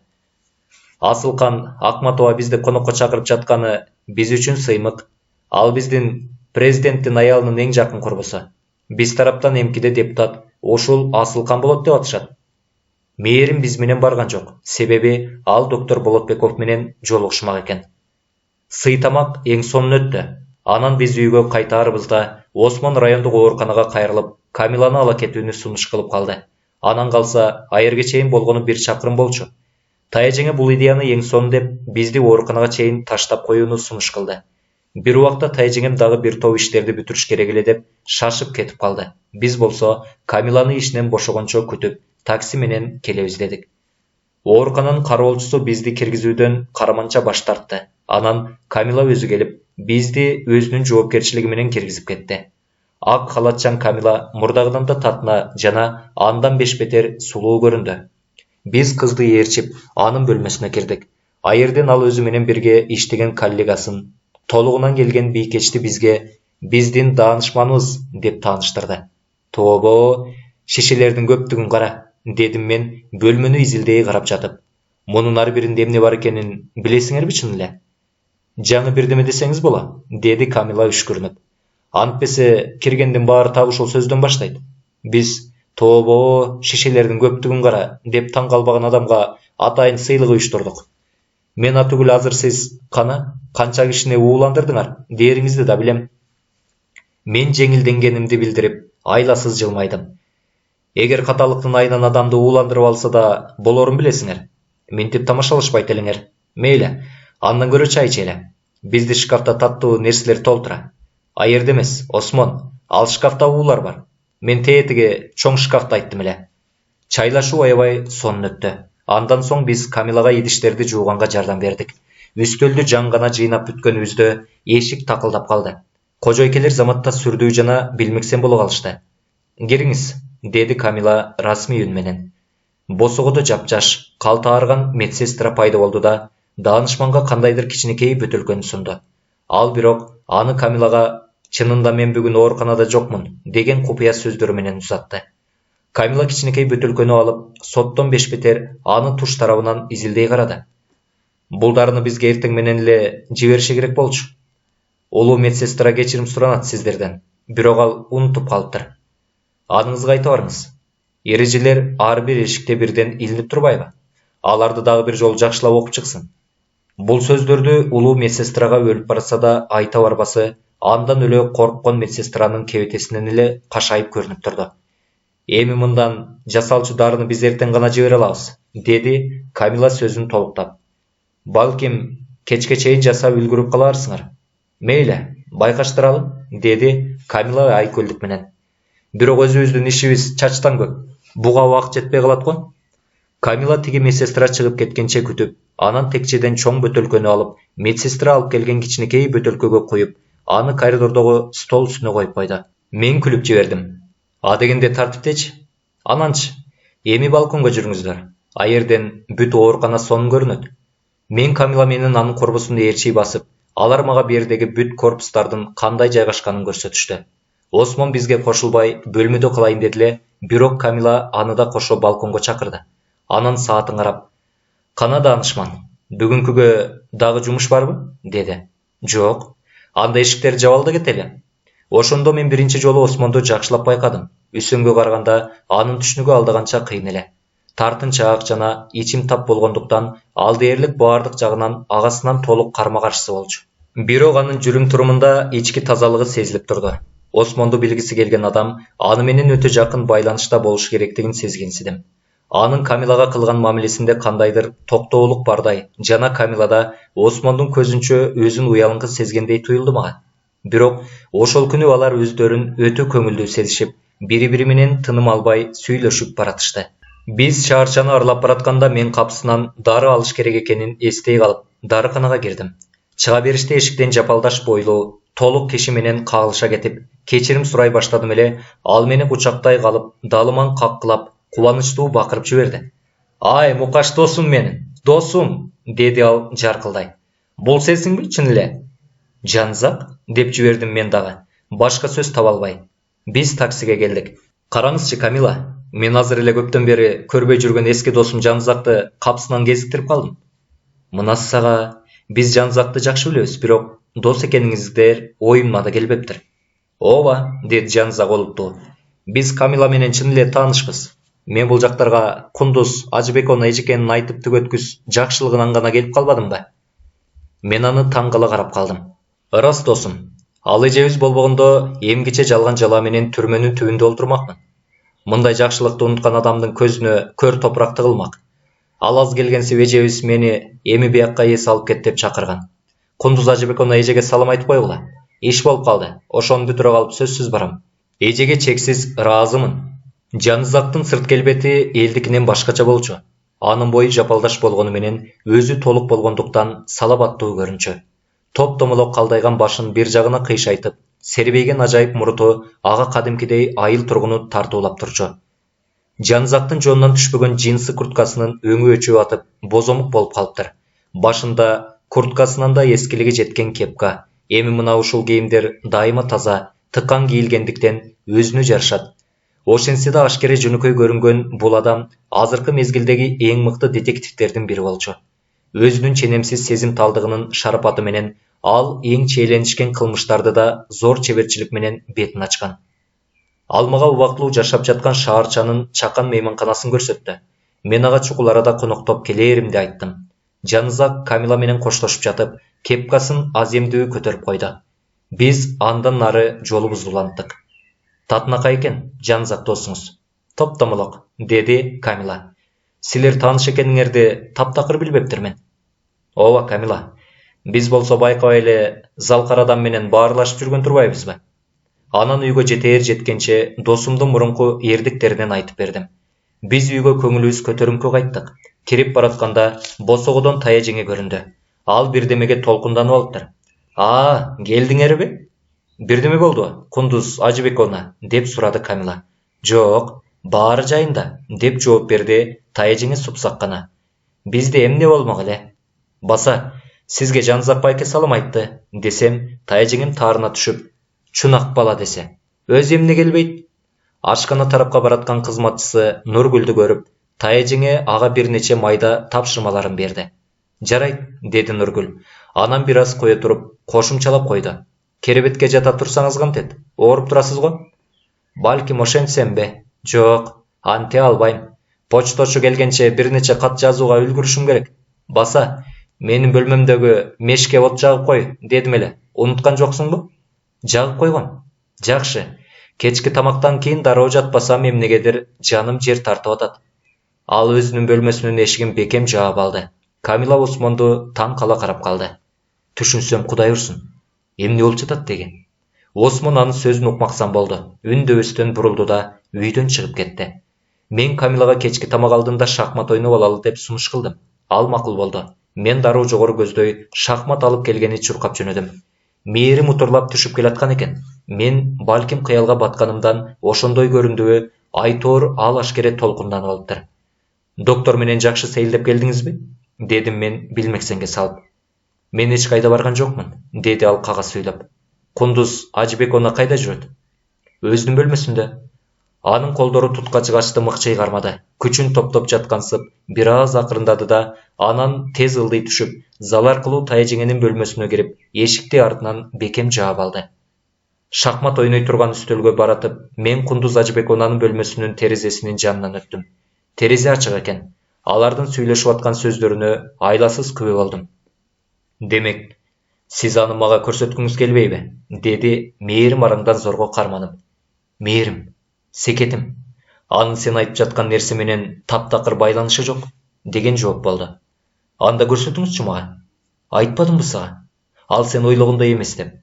A: Асылкан Акматова бизди конокко чакырып жатканы биз үчүн сыймык. Ал биздин президенттин аялынын эң жакын курбусу. Биз тараптан эмкиде депутат ушул Асылкан болот деп атышат. Мээрим биз менен барган жок, себеби ал доктор Болотбеков менен жолугушмак экен. Сыйтамак эң сонун өттү. Анан биз үйгө кайтаарыбызда Осмон райондук ооруканага кайрылып, Камиланы ала кетүүнү сунуш кылып калды. Анан калса, айырга чейин болгону 1 чакырым болчу. Таяжеңе бул идеяны эң сонун деп бизди ооруканага чейин таштап коюуну сунуш кылды. Бир убакта тайжеңем дагы бир топ иштерди бүтүрүш керек эле деп шашып кетип калды. Биз болсо Камиланы ишинен бошогончо күтүп, такси менен келебиз дедик. Оорукананын кароолчусу бизди киргизүүдөн караманча баш тартты. Анан Камила өзү келип, бизди өзүнүн жоопкерчилиги менен киргизип кетти. Ак халатчан Камила мурдагыдан да татына жана андан 5 бетер сулуу көрүндү. Биз кызды ээрчип, анын бөлмөсүнө кирдик. Айырдын ал өзү менен бирге иштеген коллегасын, толугунан келген бийкечти бизге биздин даанышманыбыз деп тааныштырды. Тобо, шишелердин көптүгүн кара, дедим мен бөлмөнү изилдей карап жатып. Мунун ар биринде эмне бар экенин билесиңерби чын эле? Жаңы бирдеме десеңиз боло, деди Камила үшкүрүнүп. Антпесе киргендин баары так ушул сөздөн баштайт. Биз тобо, шишелердин көптүгүн кара деп таң калбаган адамга атайын сыйлык уюштурдук. Мен атүгүл азыр сиз канча кишини ууландырдыңар дээриңизди да билем. Мен жеңилденгенимди билдирип, айласыз жылмайдым. Эгер каталыктын айынан адамды ууландырып алса да болорун билесиңер. Ментип тамашалашпайт элеңер. Мейли, андан көрө чай ичели. Бизди шкафта таттуу нерселер толтура. Айырды эмес, Осмон, ал шкафта уулар бар. Мен тетиги чоң шкафты айттым эле. Чайлашуу аябай сонун өттү. Андан соң биз Камилага идиштерди жууганга жардам бердик. Үстөлдү жаңгана жыйнап бүткөнүбүздө эшик такылдап калды. Кожойкелер заматта сүрдүү жана билмексен боло калышты. Кириңиз, деди Камила расмий үн менен. Босогодо жапжаш, калты аарган медсестра пайда болду да даанышманга кандайдыр кичинекей бөтөлкөнү сунду. Ал бирок аны Камилага чынында мен бүгүн ооруканада жокмун деген купуя сөздөрү менен узатты. Камила кичинекей бөтөлкөнү алып, соттон 5 бетер аны туш тарабынан изилдей карады. Бул дарыны бизге эртең менен эле жибериши керек болчу. Улуу медсестра кечирим суранат сиздерден, бирок ал унутуп калыптыр. Аныңызга айта барыңыз. Эрежелер ар бир эшикте бирден илинип турбайбы? Аларды дагы бир жолу жакшылап окуп чыксын. Бул сөздөрдү улуу медсестрага өлүп барса да айта барбасы, андан эле корккон медсестранын кебетесинен эле кашайып көрүнүп турду. Эми мындан жасалчу дарыны биз эртең гана жибере алабыз, деди Камила сөзүн толуктап. Балким кечке чейин жасап үлгүрүп каларсыңар. Мейли, байкаштыралы, деди Камила айкөлдүк менен. Бирок өзүбүздүн ишибиз чачтан көп. Буга убакыт жетпей калат го. Камила тиги медсестра чыгып кеткенче күтүп, анан текчеден чоң бөтөлкөнү алып, медсестра алып келген кичинекей бөтөлкөгө куюп, аны коридордогу стол үстүнө коюп койду. Мен күлүп жибердим. А дегенде тартиптечи. Ананчы, эми балконго жүрүңүздөр. Айырден бүт оорукана сонун көрүнөт. Мен Камила менен анын корбусун ээрчий басып, алар мага бердеги бүт корпустардын кандай жайгашканын көрсөтүштү. Осмон бизге кошулбай бөлмөдө калайын деди эле, бирок Камила аны да кошо балконго чакырды. Анан саатын карап, "Кана даанышман, бүгүнкүгө дагы жумуш барбы?" деди. "Жок, анда эшиктерди жабалы да кетели." Ошондо мен биринчи жолу Осмонду жакшылап байкадым. Үсөнгө караганда анын түшүнүгү алдаганча кыйын эле. Тартынчаак жана ичим тап болгондуктан ал дээрлик баардык жагынан агасынан толук карма-каршысы болчу. Бирок анын жүрүм турумунда ички тазалыгы сезилип турду. Осмонду билгиси келген адам аны менен өтө жакын байланышта болуш керектигин сезгенсидим. Анын Камилага кылган мамилесинде кандайдыр токтоолук бардай жана Камилада Осмондун көзүнчө өзүн уялыңкы сезгендей туюлду мага. Бирок ошол күнү алар өздөрүн өтө көңүлдүү сезишип, бири-бири менен тыным албай сүйлөшүп баратышты. Биз шаарчаны арлап баратканда мен капысынан дары алыш керек экенин эстей калып, дарыканага кирдим. Чыга бериште эшиктен жапалдаш бойлуу, толук киши менен кагылыша кетип, кечирим сурай баштадым эле, ал мени кучактай калып, далыман каккылап, кубанычтуу бакырып жиберди. "Ай, мукаш досум менин, досум", деди ал жаркылдай. "Бул сенсиңби чын эле?" "Жанзак", деп жибердим мен дагы, башка сөз таба албай. Биз таксиге келдик. "Караңызчы, Камила, мен азыр эле көптөн бери көрбөй жүргөн эски досум Жанзакты капысынан кезиктирип калдым." "Мына сага, биз Жанзакты жакшы билебиз, бирок дос экениңиздер оюмна да келбептир." "Ооба", деди Жанзак олуттуу. "Биз Камила менен чын эле таанышпыз. Мен бул жактарга Кундуз Ажыбекона эжекенин айтып түгөткүс жакшылыгынан гана келип калбадым да. Мен аны таң кала карап калдым. Ырас досум, ал эжебиз болбогондо эмгиче жалган жала менен түрмөнүн түбүндө олтурмакмын. Мындай жакшылыкты унуткан адамдын көзүнө көр топурак тыгылмак. Ал аз келгенсип эжебиз мени эми биякка эс алып кет деп чакырган. Кундуз Ажыбекона эжеге салам айтып койгула. Иш болуп калды. Ошону бүтүрө калып сөзсүз барам. Эжеге чексиз ыраазымын. Жанызактын сырт келбети элдикинен башкача болчу. Анын бою жапалдаш болгону менен өзү толук болгондуктан салабаттуу көрүнчү. Топ-томолок калдайган башын бир жагына кыйшайтып, сербейген ажайып муруту ага кадимкидей айыл тургуну тартуулап турчу. Жанызактын жонунан түшпөгөн джинсы курткасынын өңү өчүп атып, бозомук болуп калыптыр. Башында курткасынан да эскилиги жеткен кепка. Эми мына ушул кийимдер дайыма таза, тыккан кийилгендиктен өзүнө жарышат. Ошентсе да ашкере жөнөкөй көрүнгөн бул адам азыркы мезгилдеги эң мыкты детективдердин бири болчу. Өзүнүн ченемсиз сезимталдыгынын шарапаты менен ал эң чейленишкен кылмыштарды да зор чеберчилик менен бетин ачкан. Ал мага убактылуу жашап жаткан шаарчанын чакан мейманканасын көрсөттү. Мен ага чукул арада коноктоп келеримди айттым. Жанызак Камила менен коштошуп жатып, кепкасын аземдүү көтөрүп койду. Биз андан нары жолубузду уланттык. Татынакай экен, Жанызак досуңуз. Топ-томолок, деди Камила. Силер тааныш экениңерди таптакыр билбептирмин. Ооба, Камила. Биз болсо байкабай эле Залкарадан менен баарлашып жүргөн турбайбызбы? Анан үйгө жетээр жеткенче досумдун мурунку эрдиктеринен айтып бердим. Биз үйгө көңүлүбүз көтөрүңкү кайттык. Кирип баратканда босогодон тая жеңе көрүндү. Ал бирдемеге толкунданып алыптыр. Келдиңерби? Бирдеме болду, Кундуз Ажыбекона, деп сурады Камила. Жок, баары жайында, деп жооп берди тая жеңе супсаккана. Бизде эмне болмок эле? Баса, сизге Жанызак байке салам айтты, десем, тая жеңем таарына түшүп, чунак бала десе. Өзү эмне келбейт? Ашкана тарапка бараткан кызматчысы Нургүлдү көрүп, тая жеңе ага бир нече майда тапшырмаларын берди. Жарайт, деди Нургүл. Анан бир аз кое туруп, кошумчалап койду. Керебетке жата турсаңыз кантет? Ооруп турасыз го? Балким ошентсемби? Жок, анте албайм. Почточу келгенче бир нече кат жазууга үлгүрүшүм керек. Баса, менин бөлмөмдөгү мешке от жагып кой, дедим эле. Унуткан жоксуңбу? Жагып койгом. Жакшы. Кечки тамактан кийин дароо жатпасам эмнегедир жаным жер тартып атат. Ал өзүнүн бөлмөсүнүн эшигин бекем жаап алды. Камила Осмонду таң кала карап калды. Түшүнсөм Кудай урсун. Эмне болуп жатат деген. Осмон анын сөзүн укмаксан болду. Үндөбөстөн бурулду да үйдөн чыгып кетти. Мен Камилага кечки тамак алдында шахмат ойноп алалы деп сунуш кылдым. Ал макул болду. Мен дароо жогору көздөй шахмат алып келгени чуркап жөнөдүм. Мээрим утурлап түшүп келаткан экен. Мен балким кыялга батканымдан ошондой көрүндүбү, айтоор ал ашкере толкунданып алыптыр. Доктор менен жакшы сейилдеп келдиңизби? Дедим мен билмексенге салып. Мен эч кайда барган жокмун, деди ал кага сүйлөп. Кундуз Ажыбекона кайда жүрөт? Өзүнүн бөлмөсүндө. Анын колдору туткачыгачты мыкчый кармады. Күчүн топтоп жаткансып, бир аз акырындады да, анан тез ылдый түшүп, зал аркылуу тая жеңенин бөлмөсүнө кирип, эшикти артынан бекем жаап алды. Шахмат ойной турган үстөлгө баратып, мен Кундуз Ажыбеконанын бөлмөсүнүн терезесинин жанынан өттүм. Терезе ачык экен. Алардын сүйлөшүп аткан сөздөрүнө айласыз күбө болдум. Демек, сиз аны мага көрсөткүңүз келбейби? Деди мээрим араңдан зорго карманып. Мээрим, секетим. Анын сен айтып жаткан нерсе менен таптакыр байланышы жок, деген жооп болду. Анда көрсөтүңүзчү мага. Айтпадымбы сага? Ал сен ойлогондой эмес деп.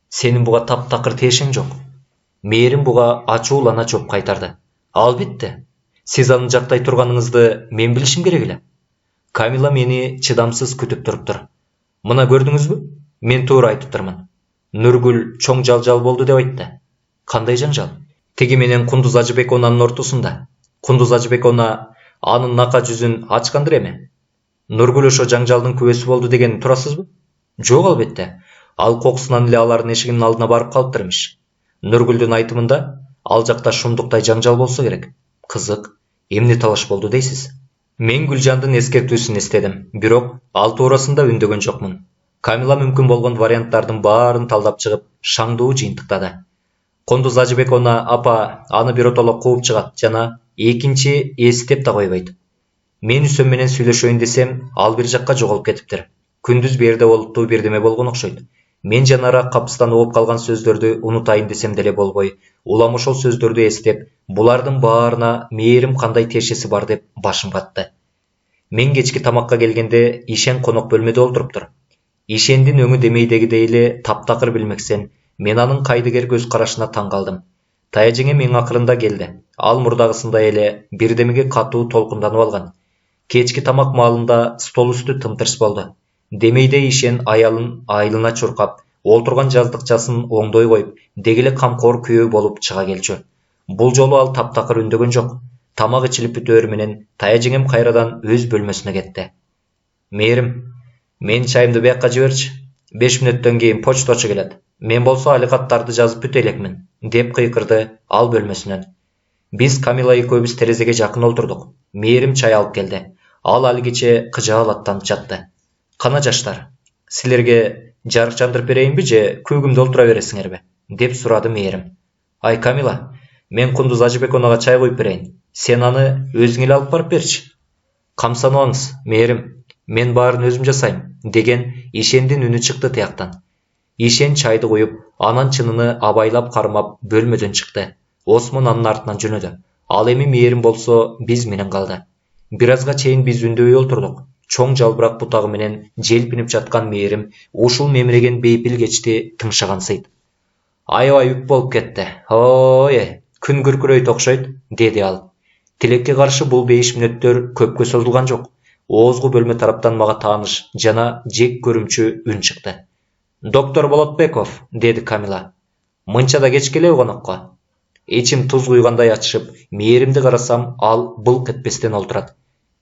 A: Сенин буга таптакыр тиешең жок. Мээрим буга ачуулана жооп кайтарды. Албетте. Сиз аны жактай турганыңызды мен билишим керек эле. Камила мени чыдамсыз күтүп туруптур. Мына көрдүңүзбү? Мен туура айтыптырмын. Нургүл чоң жалжал болду деп айтты. Кандай жаңжал? Тиги менен Кундуз Ажыбеконанын ортосунда. Кундуз Ажыбекона анын нака жүзүн ачкандыр эми. Нургүл ошо жаңжалдын күбөсү болду деген турасызбы? Жок, албетте. Ал кокусунан эле алардын эшигинин алдына барып калыптыр имиш. Нургүлдүн айтымында ал жакта шумдуктай жаңжал болсо керек. Кызык, эмне талаш болду дейсиз? Мен Гүлжандын эскертүүсүн эстедим, бирок ал туурасында үндөгөн жокмун. Камила мүмкүн болгон варианттардын баарын талдап чыгып, шаңдуу жыйынтыктады. Кундуз Ажыбековна апа аны биротоло кууп чыгат жана экинчи эстеп да койбойт. Мен үсөм менен сүйлөшөйүн десем, ал бир жакка жоголуп кетиптир. Күндүз берде олуттуу бирдеме болгон окшойт. Мен жанара капыстан угуп калган сөздөрдү унутайын десем деле болбой, улам ошол сөздөрдү эстеп, булардын баарына мээрим кандай тиешеси бар деп башым катты. Мен кечки тамакка келгенде Ишен конок бөлмөдө олтуруптур. Ишендин өңү демейдегидей эле таптакыр билмексен, мен анын кайдыгер көз карашына таң калдым. Таяжеңем эң акырында келди. Ал мурдагысындай эле бирдемеге катуу толкунданып алган. Кечки тамак маалында стол үстү тымтырс болду. Демейде Ишен аялын айылына чуркап, олтурган жаздыкчасын оңдой коюп, дегеле камкор күйөө болуп чыга келчү. Бул жолу ал таптакыр үндөгөн жок. Тамак ичилип бүтөөр менен Таяжеңем кайрадан өз бөлмөсүнө кетти. Мээрим, мен чайымды бияка жиберчи. 5 мүнөттөн кийин почточу келет. Мен болсо али каттарды жазып бүтө элекмин, деп кыйкырды ал бөлмөсүнөн. Биз Камила экөөбүз терезеге жакын олтурдук. Мээрим чай алып келди. Ал алигиче кыжаал аттанып жатты. Кана жаштар, силерге жарык жандырып берейинби же күүгүмдө олтура бересиңерби? Деп сурады Мээрим. Ай Камила, мен Кундуз Ажыбековнага чай коюп берейин. Сен аны өзүң эле алып барып берчи. Камсанабаңыз, Мээрим, мен баарын өзүм жасайм, деген Ишендин үнү чыкты тияктан. Ишен чайды коюп, анан чыныны абайлап кармап бөлмөдөн чыкты. Осмон анын артынан жөнөдү. Ал эми Мээрим болсо биз менен калды. Бир азга чейин биз үндөбөй олтурдук. Чоң жалбырак бутагы менен желпинип жаткан Мээрим ушул мемиреген бейпил кечти тыңшагансыйт. Аябай үп болуп кетти. Ой, күн күркүрөйт окшойт, деди ал. Тилекке каршы бул 5 мүнөттөр көпкө созулган жок. Оозгу бөлмө тараптан мага тааныш жана жек көрүмчү үн чыкты. Доктор Болотбеков, деди Камила. Мынчада кеч келеби конокко? Ичим туз куйгандай ачышып, Мээримди карасам, ал былк этпестен олтурат.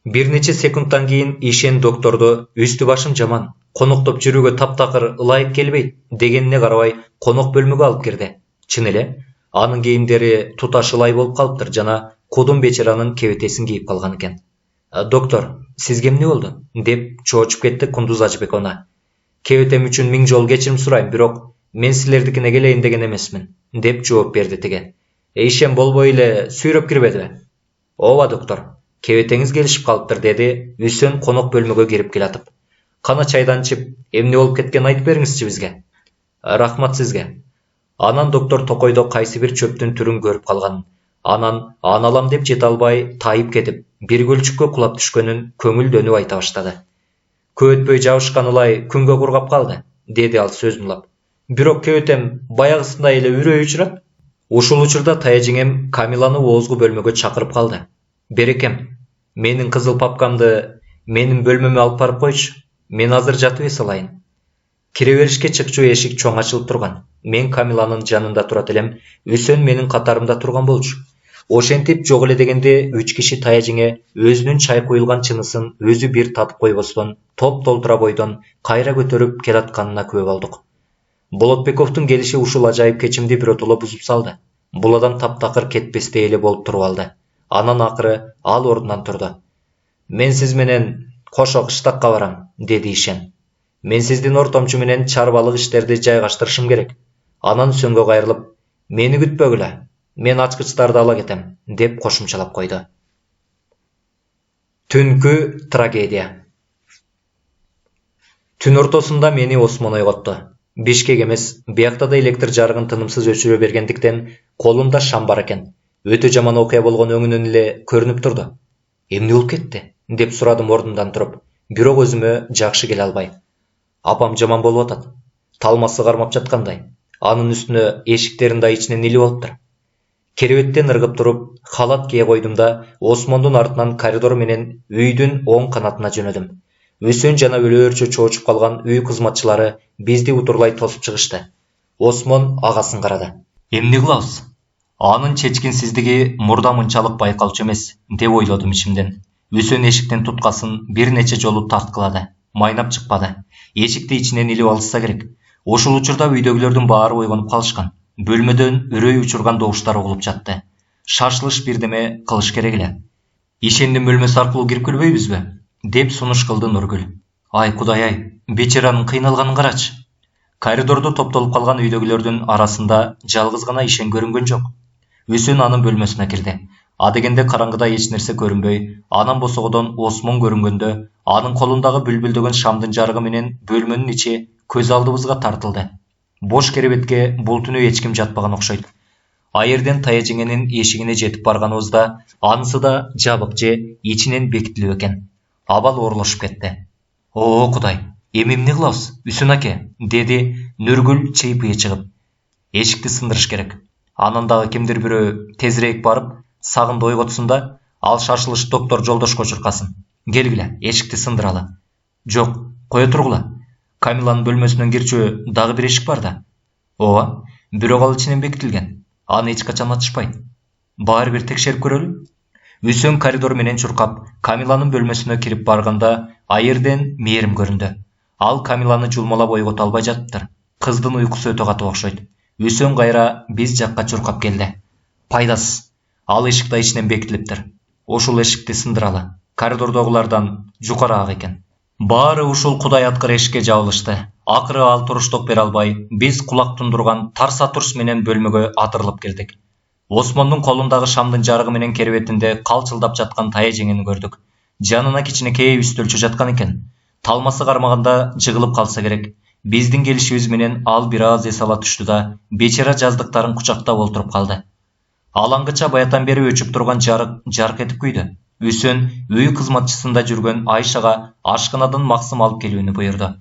A: Бир нече секундтан кийин Ишен докторду үстү башым жаман, коноктоп жүрүүгө таптакыр ылайык келбейт дегенине карабай конок бөлмөгө алып кирди. Чын эле, анын кийимдери туташ ылай болуп калыптыр жана кудум бечаранын кебетесин кийип калган экен. Доктор, сизге эмне болду? Деп чоочуп кетти Кундуз Ажыбековна. Кебетем үчүн 1000 жолу кечирим сурайм, бирок мен силердикине келейин деген эмесмин, деп жооп берди тиги. Ишен болбой эле сүйрөп кирбедиби? Ооба доктор, кебетеңиз келишип калыптыр, деди Үсөн конок бөлмөгө кирип келатып. Кана чайдан ичип, эмне болуп кеткенин айтып бериңизчи бизге. Рахмат сизге. Анан доктор токойдо кайсы бир чөптүн түрүн көрүп калганын, анан аналам деп жете албай тайып кетип, бир көлчүккө кулап түшкөнүн көңүлдөнүп айта баштады. Көп өтпөй жабышкан ылай күнгө кургап калды, деди ал сөзүн улап. Бирок кебетем баягысындай эле үрөй учурат. Ушул учурда Таяжеңем Камиланы оозгу бөлмөгө чакырып калды. Берекем, менин кызыл папкамды менин бөлмөмө алып барып койчу. Мен азыр жатып эс алайын. Кире беришке чыкчу эшик чоң ачылып турган. Мен Камиланын жанында турат элем, Үсөн менин катарымда турган болчу. Ошентип жок эле дегенде 3 киши Таяжеңе өзүнүн чай куюлган чынысын өзү бир татып койбостон, топ-толтура бойдон кайра көтөрүп келатканына күбө болдук. Болотбековдун келиши ушул ажайып кечимди биротоло бузуп салды. Бул адам таптакыр кетпестей эле болуп туруп алды. Анан акыры ал ордунан турду. Мен сиз менен кошо кыштакка барам, деди Ишен. Мен сиздин ортомчу менен чарбалык иштерди жайгаштырышым керек. Анан Үсөнгө кайрылып, мени күтпөгүлө, мен ачкычтарды ала кетем, деп кошумчалап койду. Түнкү трагедия. Түн ортосунда мени Осмон ойготту. Бишкек эмес, биякта да электр жарыгын тынымсыз өчүрө бергендиктен колунда шам бар экен. Өтө жаман окуя болгон өңүнөн эле көрүнүп турду. Эмне болуп кетти? Деп сурадым ордумдан туруп, бирок өзүмө жакшы келе албай. Апам жаман болуп атат. Талмасы кармап жаткандай. Анын үстүнө эшиктерин да ичинен илип алыптыр. Керебеттен ыргып туруп, халат кие койдум да Осмондун артынан коридор менен үйдүн оң канатына жөнөдүм. Үсөн жана өлөөрчө чоочуп калган үй кызматчылары бизди утурлай тосуп чыгышты. Осмон агасын карады. Эмне кылабыз? Анын чечкинсиздиги мурда мынчалык байкалчу эмес, деп ойлодум ичимден. Үсөн эшиктен туткасын бир нече жолу тарткылады. Майнап чыкпады. Эшикти ичинен илип алышса керек. Ушул учурда үйдөгүлөрдүн баары ойгонуп калышкан. Бөлмөдөн үрөй учурган добуштар угулуп жатты. Шашылыш бирдеме кылыш керек эле. Ишендин бөлмөсү аркылуу кирип көрбөйбүзбү? Деп сунуш кылды Нургүл. Ай кудай ай, бечаранын кыйналганын карачы. Коридордо топтолуп калган үйдөгүлөрдүн арасында жалгыз гана ишен көрүнгөн жок. Үсүн анын бөлмөсүнө кирди. Адегенде караңгыда эч нерсе көрүнбөй, анан босогодон Осмон көрүнгөндө, анын колундагы бүлбүлдөгөн шамдын жарыгы менен бөлмөнүн ичи көз алдыбызга тартылды. Бош керебетке бул түнү эч ким жатпаган окшойт. Айырден таяжеңенин эшигине жетип барганыбызда, анысы да жабык же ичинен бекитилип экен. Абал оорлошуп кетти. О, Кудай, эми эмне кылабыз, Үсүн аке, деди Нургүл чыйпыйы чыгып. Эшикти сындырыш керек. Анан дагы кимдир бирөө тезирээк барып, сагынды ойготсун да, ал шашылыш доктор Жолдошко чуркасын. Келгиле, эшикти сындыралы. Жок, кое тургула. Камиланын бөлмөсүнөн кирчү дагы бир эшик бар да. Ооба, бирок ал ичинен бекитилген. Аны эч качан ачышпайт. Баары бир текшерип көрөлү. Үсүн коридор менен чуркап, Камиланын бөлмөсүнө кирип барганда, айырден Мээрим көрүндү. Ал Камиланы жулмалап ойгото албай жатыптыр. Кыздын уйкусу өтө катуу окшойт. Үсүн кайра биз жакка чуркап келди. Пайдасыз. Ал эшик да ичинен бекитилиптир. Ушул эшикти сындыралы. Коридордогулардан жукараак экен. Баары ушул Кудай аткыр эшикке жабылышты. Акыры ал туруштук бере албай, биз кулак тундурган Тарсатурс менен бөлмөгө атырылып келдик. Осмондун колундагы шамдын жарыгы менен керебетинде калчылдап жаткан таяжеңени көрдүк. Жанына кичинекей үстөлчү жаткан экен. Талмасы кармаганда жыгылып калса керек. Биздин келишибиз менен ал бир аз эс ала түштү да, бечара жаздыктарын кучактап олтуруп калды. Алаңгыча баятан бери өчүп турган жарык жарк этип күйдү. Үсүн үй кызматчысында жүргөн Айшага ашканадан максым алып келүүнү буйрду.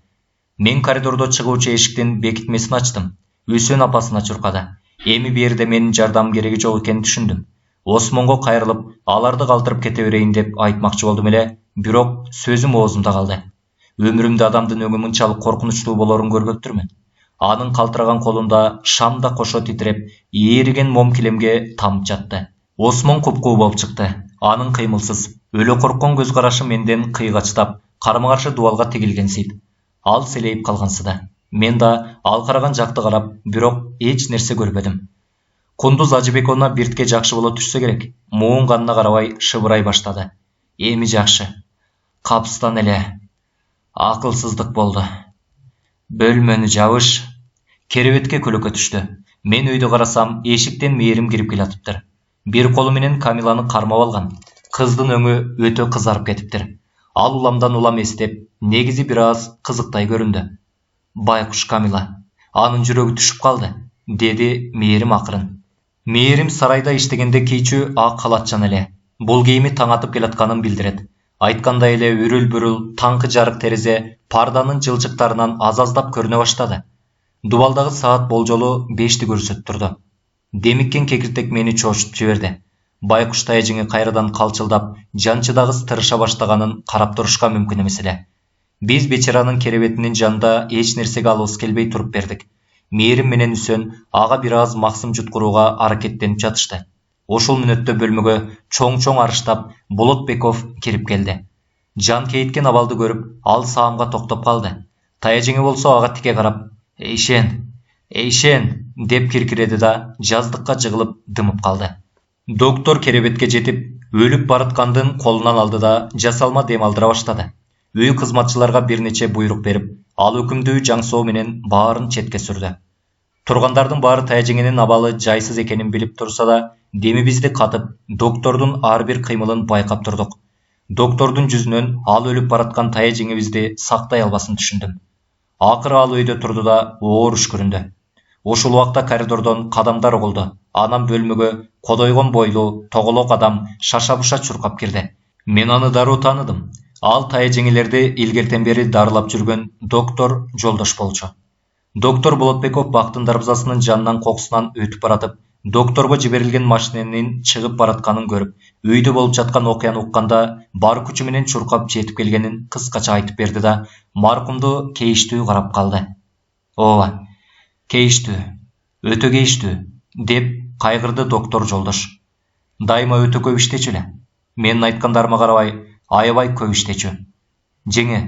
A: Мен коридордо чыгуучу эшиктин бекитмесин ачтым. Үсүн апасына чуркады. Эми берде менин жардам кереги жок экенин түшүндүм. Осмонго кайрылып, аларды калтырып кете берейин деп айтмакчы болдум эле, бирок сөзүм оозумда калды. Өмүрүмдө адамдын өңү мынчалык коркунучтуу болорун көрбөптүрмүн. Анын калтыраган колунда шам да кошо титиреп, ээриген мом килемге тамып жатты. Осмон купкуу болуп чыкты. Анын кыймылсыз, өлө корккон көз карашы менден кыйгачтап, карама-каршы дубалга тигилгенсип. Ал селейип калгансыда. Мен да ал караган жакты карап, бирок эч нерсе көрбөдүм. Кундуз Ажыбековна биртке жакшы боло түшсө керек. Муунганына карабай шыбырай баштады. Эми жакшы. Капыстан эле акылсыздык болду. Бөлмөнү жабыш. Керебетке көлөкө түштү. Мен өйдө карасам, эшиктен Мээрим кирип келатыптыр. Бир колу менен Камиланы кармап алган. Кыздын өңү өтө кызарып кетиптир. Ал уламдан улам эстеп, негизи бир аз кызыктай көрүндү. Байкуш Камила, анын жүрөгү түшүп калды, деди Мээрим акырын. Мээрим сарайда иштегенде кийчү ак халатчан эле. Бул кийими таң атып келатканын билдирет. Айткандай эле үрүл-бүрүл таңкы жарык терезе парданын жылчыктарынан аз-аздап көрүнө баштады. Дубалдагы саат болжолу 5ти көрсөтүп турду. Демиккен кекиртек мени чоочуп жиберди. Байкуш таяжеңи кайрадан калчылдап, жанчыдагы тырыша баштаганын карап турушка мүмкүн эмес эле. Биз бечаранын керебетинин жанында эч нерсеге алыбыз келбей туруп бердик. Мээрим менен Үсүн ага бир аз максым жуткурууга аракеттенип жатышты. Ошол мүнөттө бөлмөгө чоң-чоң арыштап Болотбеков кирип келди. Жан кейиткен абалды көрүп, ал саамга токтоп калды. Таяжеңи болсо ага тике карап, Эйшен, деп киркиреди да жаздыкка жыгылып дымып калды. Доктор керебетке жетип, өлүп бараткандын колунан алды да жасалма дем алдыра баштады. Үй кызматчыларга бир нече буйрук берип, ал өкүмдүү жаңсоо менен баарын четке сүрдү. Тургандардын баары таяжеңенин абалы жайсыз экенин билип турса да, демибизди катып, доктордун ар бир кыймылын байкап турдук. Доктордун жүзүнөн ал өлүп бараткан таяжеңибизди сактай албасын түшүндүм. Акыры ал өйдө турду да оор үшкүрүндү. Ошол убакта коридордон кадамдар угулду. Анан бөлмөгө кодойгон бойлуу, тоголок адам шаша-буша чуркап кирди. Мен аны дароо тааныдым. Ал таяжеңелерди илгертен бери дарылап жүргөн доктор Жолдош болчу. Доктор Болотбеков бактын дарбазасынын жанынан кокусунан өтүп баратып, докторго жиберилген машиненин чыгып баратканын көрүп, үйдө болуп жаткан окуяны укканда бар күчү менен чуркап жетип келгенин кыскача айтып берди да, маркумду кейиштүү карап калды. Ооба, кейиштүү, өтө кейиштүү, деп кайгырды доктор Жолдош. Дайыма өтө көп иштечү эле. Менин айткандарыма карабай, аябай көп иштечү. Жеңе,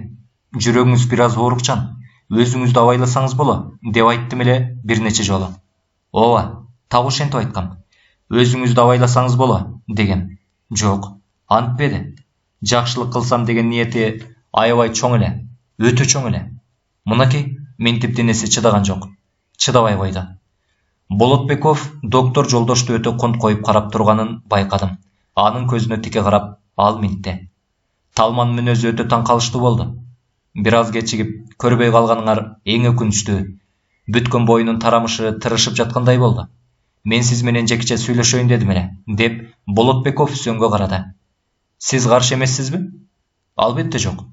A: жүрөгүңүз бир аз оорукчан. Өзүңүздү абайласаңыз боло, деп айттым эле бир нече жолу. Ооба, так ошентип айткам. Өзүңүздү абайласаңыз боло, дегем. Жок, антпеди. Жакшылык кылсам деген ниети аябай чоң эле, өтө чоң эле. Мынакей, Ментип денеси чыдаган жок. Чыдабай койду. Болотбеков доктор Жолдошту өтө конт коюп карап турганын байкадым. Анын көзүнө тике карап, ал ментти. Талман мүнөзү өтө таң калыштуу болду. Бир аз кечигип, көрбөй калганыңар эң өкүнүчтүү. Бүткөн боюнун тарамышы тырышып жаткандай болду. Мен сиз менен жекече сүйлөшөйүн дедим эле, деп Болотбеков Үсөнгө карады. Сиз каршы эмессизби? Албетте жок.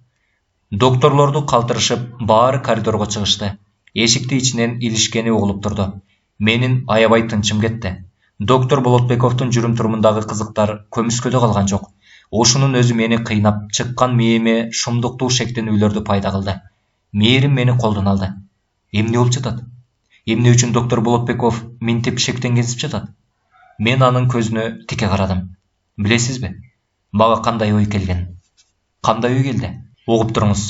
A: Докторлорду калтырышып, баары коридорго чыгышты. Эшикти ичинен илишкени угулуп турду. Менин аябай тынчым кетти. Доктор Болотбековдун жүрүм турумундагы кызыктар көмүскөдө калган жок. Ошунун өзү мени кыйнап, чыккан мээме шумдуктуу шектенүүлөрдү пайда кылды. Мээрим мени колдон алды. Эмне болуп жатат? Эмне үчүн доктор Болотбеков ментип шектенгенсип жатат? Мен анын көзүнө тике карадым. Билесизби? Мага кандай ой келген? Кандай ой келди? Угуп туруңуз.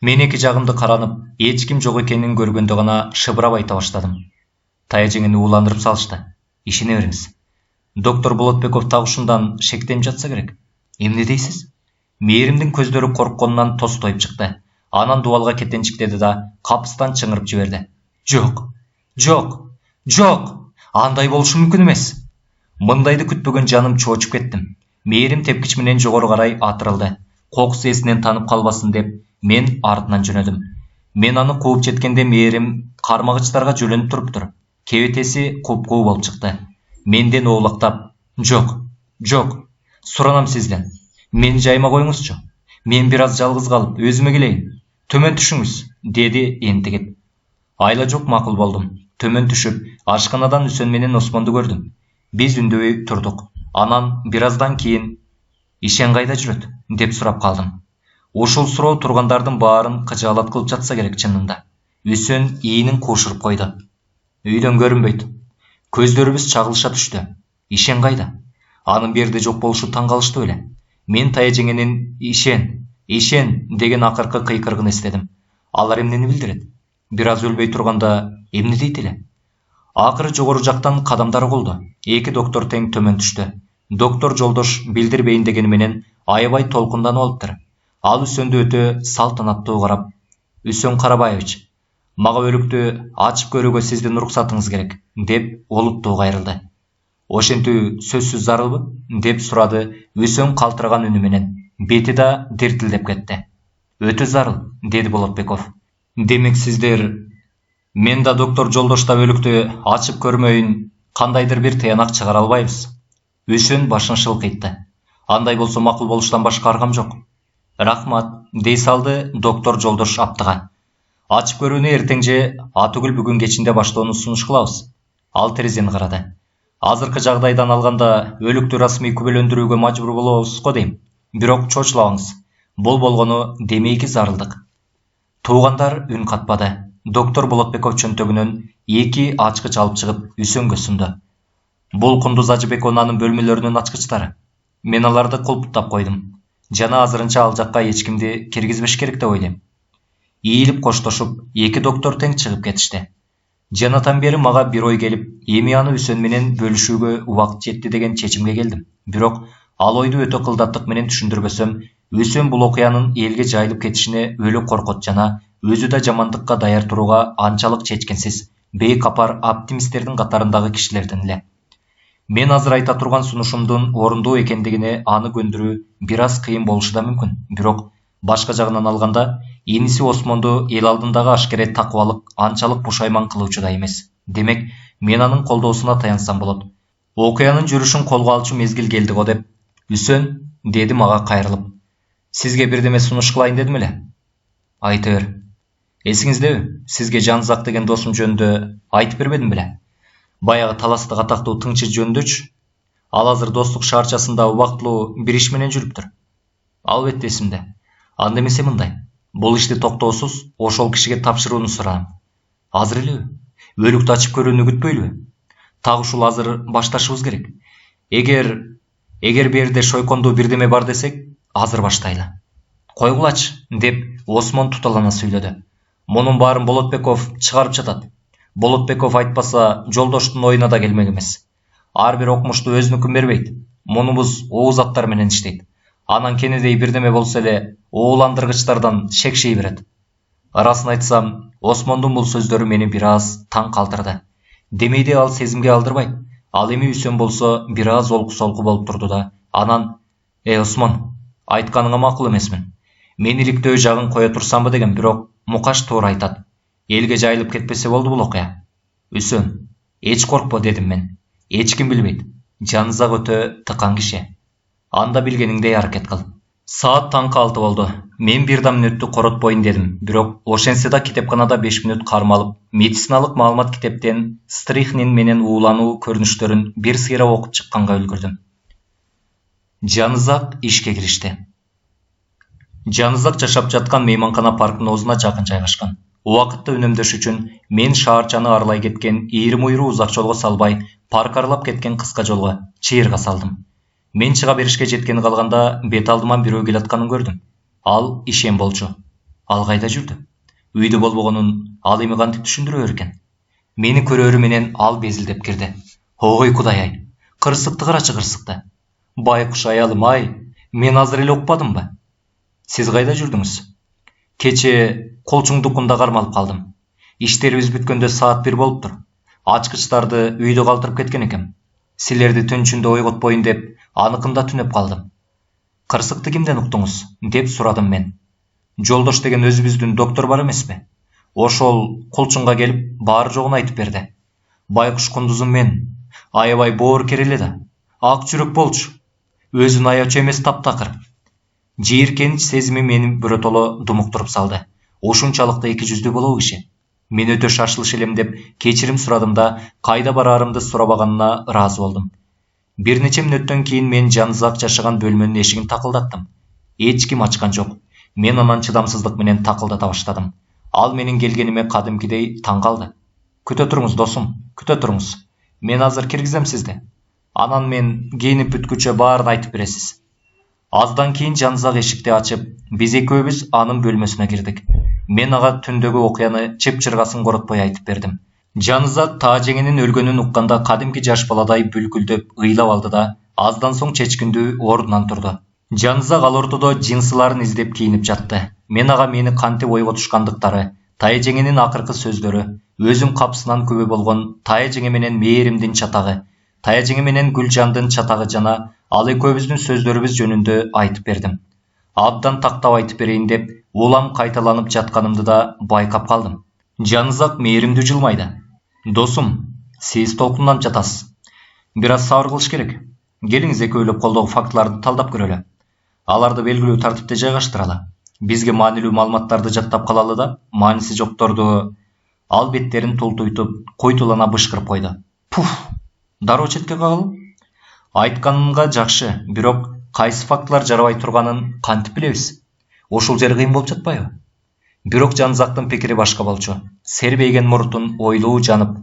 A: Мен эки жагымды каранып, эч ким жок экенин көргөндө гана шыбырап айта баштадым. Таяжеңени ууландырып салышты. Ишене бериңиз. Доктор Болотбеков так ушундан шектенип жатса керек. Эмне дейсиз? Мээримдин көздөрү коркконунан тостоюп чыкты. Анан дубалга кетенчиктеди да капыстан чыңырып жиберди. Жок, жок, жок! Андай болушу мүмкүн эмес. Мындайды күтпөгөн жаным чоочуп кеттим. Мээрим тепкич менен жогору карай атырылды. Кокус эсинен танып калбасын деп, мен артынан жөнөдүм. Мен аны кууп жеткенде мээрим кармагычтарга жөлөнүп туруптур. Кебетеси куп-куу болуп чыкты. Менден оолактап, жок, жок, суранам сизден. Мени жайма коюңузчу. Мен бир аз жалгыз калып, өзүмө келейин. Төмөн түшүңүз, деди энтигип. Айла жок, макул болдум. Төмөн түшүп, ашканадан Үсөн менен Осмонду көрдүм. Биз үндөбөй турдук. Анан бир аздан кийин Ишен кайда жүрөт? Деп сурап калдым. Ушул суроо тургандардын баарын кыжаалат кылып жатса керек чынында. Үсөн ийинин куушуруп койду. Үйдөн көрүнбөйт. Көздөрүбүз чагылыша түштү. Ишен кайда? Анын берде жок болушу таң калыштуу эле. Мен таяжеңенин Ишен, Ишен деген акыркы кыйкырыгын эстедим. Алар эмнени билдирет? Бир аз өлбөй турганда эмне дейт эле? Акыры жогору жактан кадамдар угулду. Эки доктор тең төмөн түштү. Доктор Жолдош билдирбейин дегени менен аябай толкунданып алыптыр. Ал Үсөндү өтө салтанаттуу карап, Үсөн Карабаевич, мага өлүктү ачып көрүүгө сиздин уруксатыңыз керек, деп олуттуу кайрылды. Ошентүү сөзсүз зарылбы? Деп сурады Үсөн калтыраган үнү менен. Бети да диртилдеп кетти. Өтө зарыл, деди Болотбеков. Демек сиздер... Мен да доктор Жолдоштап өлүктү ачып көрмөйүн кандайдыр бир тыянак чыгара албайбыз. Үсөн башын шылкыйтты. Андай болсо макул болуштан башка аргам жок. Рахмат, дей салды доктор Жолдош аптыга. Ачып көрүүнү эртең же атүгүл бүгүн кечинде баштоону сунуш кылабыз. Ал терезени карады. Азыркы жагдайдан алганда өлүктү расмий күбөлөндүрүүгө мажбур болобуз го дейм. Бирок чочулабаңыз. Бул болгону демейки зарылдык. Туугандар үн катпады. Доктор Болотбеков чөнтөгүнөн эки ачкыч алып чыгып Үсөнгө сунду. Бул Кундуз Ажыбековнанын бөлмөлөрүнүн ачкычтары. Мен аларды кулпуттап койдум. Жана азырынча ал жакка эч кимди киргизбеш керек деп ойлойм. Ийилип коштошуп, эки доктор тең чыгып кетишти. Жанатан бери мага бир ой келип, эми аны Үсөн менен бөлүшүүгө убакыт жетти деген чечимге келдим. Бирок ал ойду өтө кылдаттык менен түшүндүрбөсөм, Үсөн бул окуянын элге жайылып кетишине өлү коркот жана өзү да жамандыкка даяр турууга анчалык чечкенсиз, бейкапар оптимисттердин катарындагы кишилерден эле. Мен азыр айта турган сунушумдун орундуу экендигине аны көндүрүү бир аз кыйын болушу да мүмкүн. Бирок башка жагынан алганда, иниси Осмонду эл алдындагы ашкере такыбалык анчалык пушайман кылуучу да эмес. Демек, мен анын колдоосуна таянсам болот. Окуянын жүрүшүн колго алчу мезгил келди го деп. Үсөн, деди мага кайрылып. Сизге бирдеме сунуш кылайын дедим эле. Айта бер. Эсиңиздеби, сизге Жанзак деген досум жөнүндө айтып бербедим беле? Баягы таласты катактуу тыңчы жөнүндөчү. Ал азыр Достук шаарчасында убактылуу бир иш менен жүрүптүр. Албетте эсимде. Анда эмесе мындай. Бул ишти токтоосуз ошол кишиге тапшырууну суранам. Азыр элеби? Өлүктү ачып көрүүнү күтпөйлүбү? Так ушул азыр башташыбыз керек. Эгер берде шойкондуу бирдеме бар десек, азыр баштайлы. Койгулачы, деп Осмон туталана сүйлөдү. Мунун баарын Болотбеков чыгарып жатат. Болотбеков айтпаса, Жолдоштун оюна да келмек эмес. Ар бир окумушту өзүнүкүн бербейт. Мунубуз ооз аттар менен иштейт. Анан кенедей бирдеме болсо эле ууландыргычтардан шекшей берет. Арасын айтсам, Осмондун бул сөздөрү мени бир аз таң калтырды. Демейде ал сезимге алдырбайт. Ал эми Үсен болсо бир аз олку-солку болуп турду да, анан: Осмон, айтканыңа макул эмесмин. Мен иликтөө жагын кое турсамбы деген, бирок Мукаш туура айтат. Элге жайылып кетпесе болду бул окуя. Үсен, эч коркпо, дедим мен. Эч ким билбейт. Жанызак өтө тыкан киши. Анда билгениңдей аракет кыл. Саат таңкы 6 болду. Мен бир да мүнөттү коротпойн дедим. Бирок ошентсе да китепканада 5 мүнөт кармалып, медициналык маалымат китептен стрихнин менен уулануу көрүнүштөрүн бир сыйра окуп чыкканга үлгүрдүм. Жанызак ишке киришти. Жанызак жашап жаткан мейманкана парктын оозуна жакын жайгашкан. Убакытты үнөмдөш үчүн мен шаарчаны аралай кеткен ийри-муйру узак жолго салбай, парк аралап кеткен кыска жолго, чыйырга салдым. Мен чыга беришке жеткени калганда бет алдыман бирөө келатканын көрдүм. Ал ишен болчу. Ал кайда жүрдү? Үйдө болбогонун ал эми кантип түшүндүрө беркен? Мени көрөрү менен ал безилдеп кирди. Ой кудай-ай, кырсыкты карачы, кырсыкты. Байкуш аялым ай, мен азыр эле укпадымбы? Сиз кайда жүрдүңүз? Кече колчуңдукунда кармалып калдым. Иштерибиз бүткөндө саат 1 болуптур. Ачкычтарды үйдө калтырып кеткен экем. Силерди түн ичинде ойготпойн деп, аныкында түнөп калдым. Кырсыкты кимден уктуңуз? Деп сурадым мен. Жолдош деген өзүбүздүн доктор бар эмеспи? Ошол колчуңга келип, баары жогун айтып берди. Байкуш кундузум мен, аябай боорукер эле да. Ак жүрөк болчу. Өзүн аячу эмес таптакыр. Жийиркенич сезими мени биротоло думуктуруп салды. Ушунчалыкты эки жүздүү болобу киши? Мен өтө шашылыш элем деп кечирим сурадым да, кайда бараарымды сурабаганына ыраазы болдум. Бир нече мүнөттөн кийин мен Жанызак жашаган бөлмөнүн эшигин такылдаттым. Эч ким ачкан жок. Мен анан чыдамсыздык менен такылдата баштадым. Ал менин келгениме кадимкидей таң калды. Күтө туруңуз досум, күтө туруңуз. Мен азыр киргизем сизди. Анан мен кийинип бүткүчө баарын айтып бересиз. Аздан кийин Жанызак эшикти ачып, биз экөөбүз анын бөлмөсүнө кирдик. Мен ага түндөгү окуяны чып-чыргасын коротпой айтып бердим. Жанызак таажеңинин өлгөнүн укканда кадимки жаш баладай бүлкүлдөп ыйлап алды да, аздан соң чечкиндүү ордунан турду. Жанызак ал ортодо джинсыларын издеп кийинип жатты. Мен ага мени кантип ойготушкандыктары, таажеңинин акыркы сөздөрү, өзүм капсынан күбө болгон таажеңе менен Мээримдин чатагы, таажеңе менен Гүлжандын чатагы жана ал экөөбүздүн сөздөрүбүз жөнүндө айтып бердим. Абдан тактап айтып берейин деп, улам кайталанып жатканымды да байкап калдым. Жанызак Мээримдүү жылмайды. Досум, сиз толкунданып жатасыз. Бир аз сабыр кылыш керек. Келиңиз экөөлөп колдогу фактыларды талдап көрөлү. Аларды белгилүү тартипте жайгаштыралы. Бизге маанилүү маалыматтарды жаттап калалы да, мааниси жокторду. Ал беттерин тултуйтуп, куйтулана бышкырып койду. Пуф, дароо четке кагыл. Айтканыңга жакшы, бирок кайсы фактылар жарабай турганын кантип билебиз? Ошол жери кыйын болуп жатпайбы? Бирок Жанызактын пикири башка болчу. Сербейген мурутун ойлуу жанып.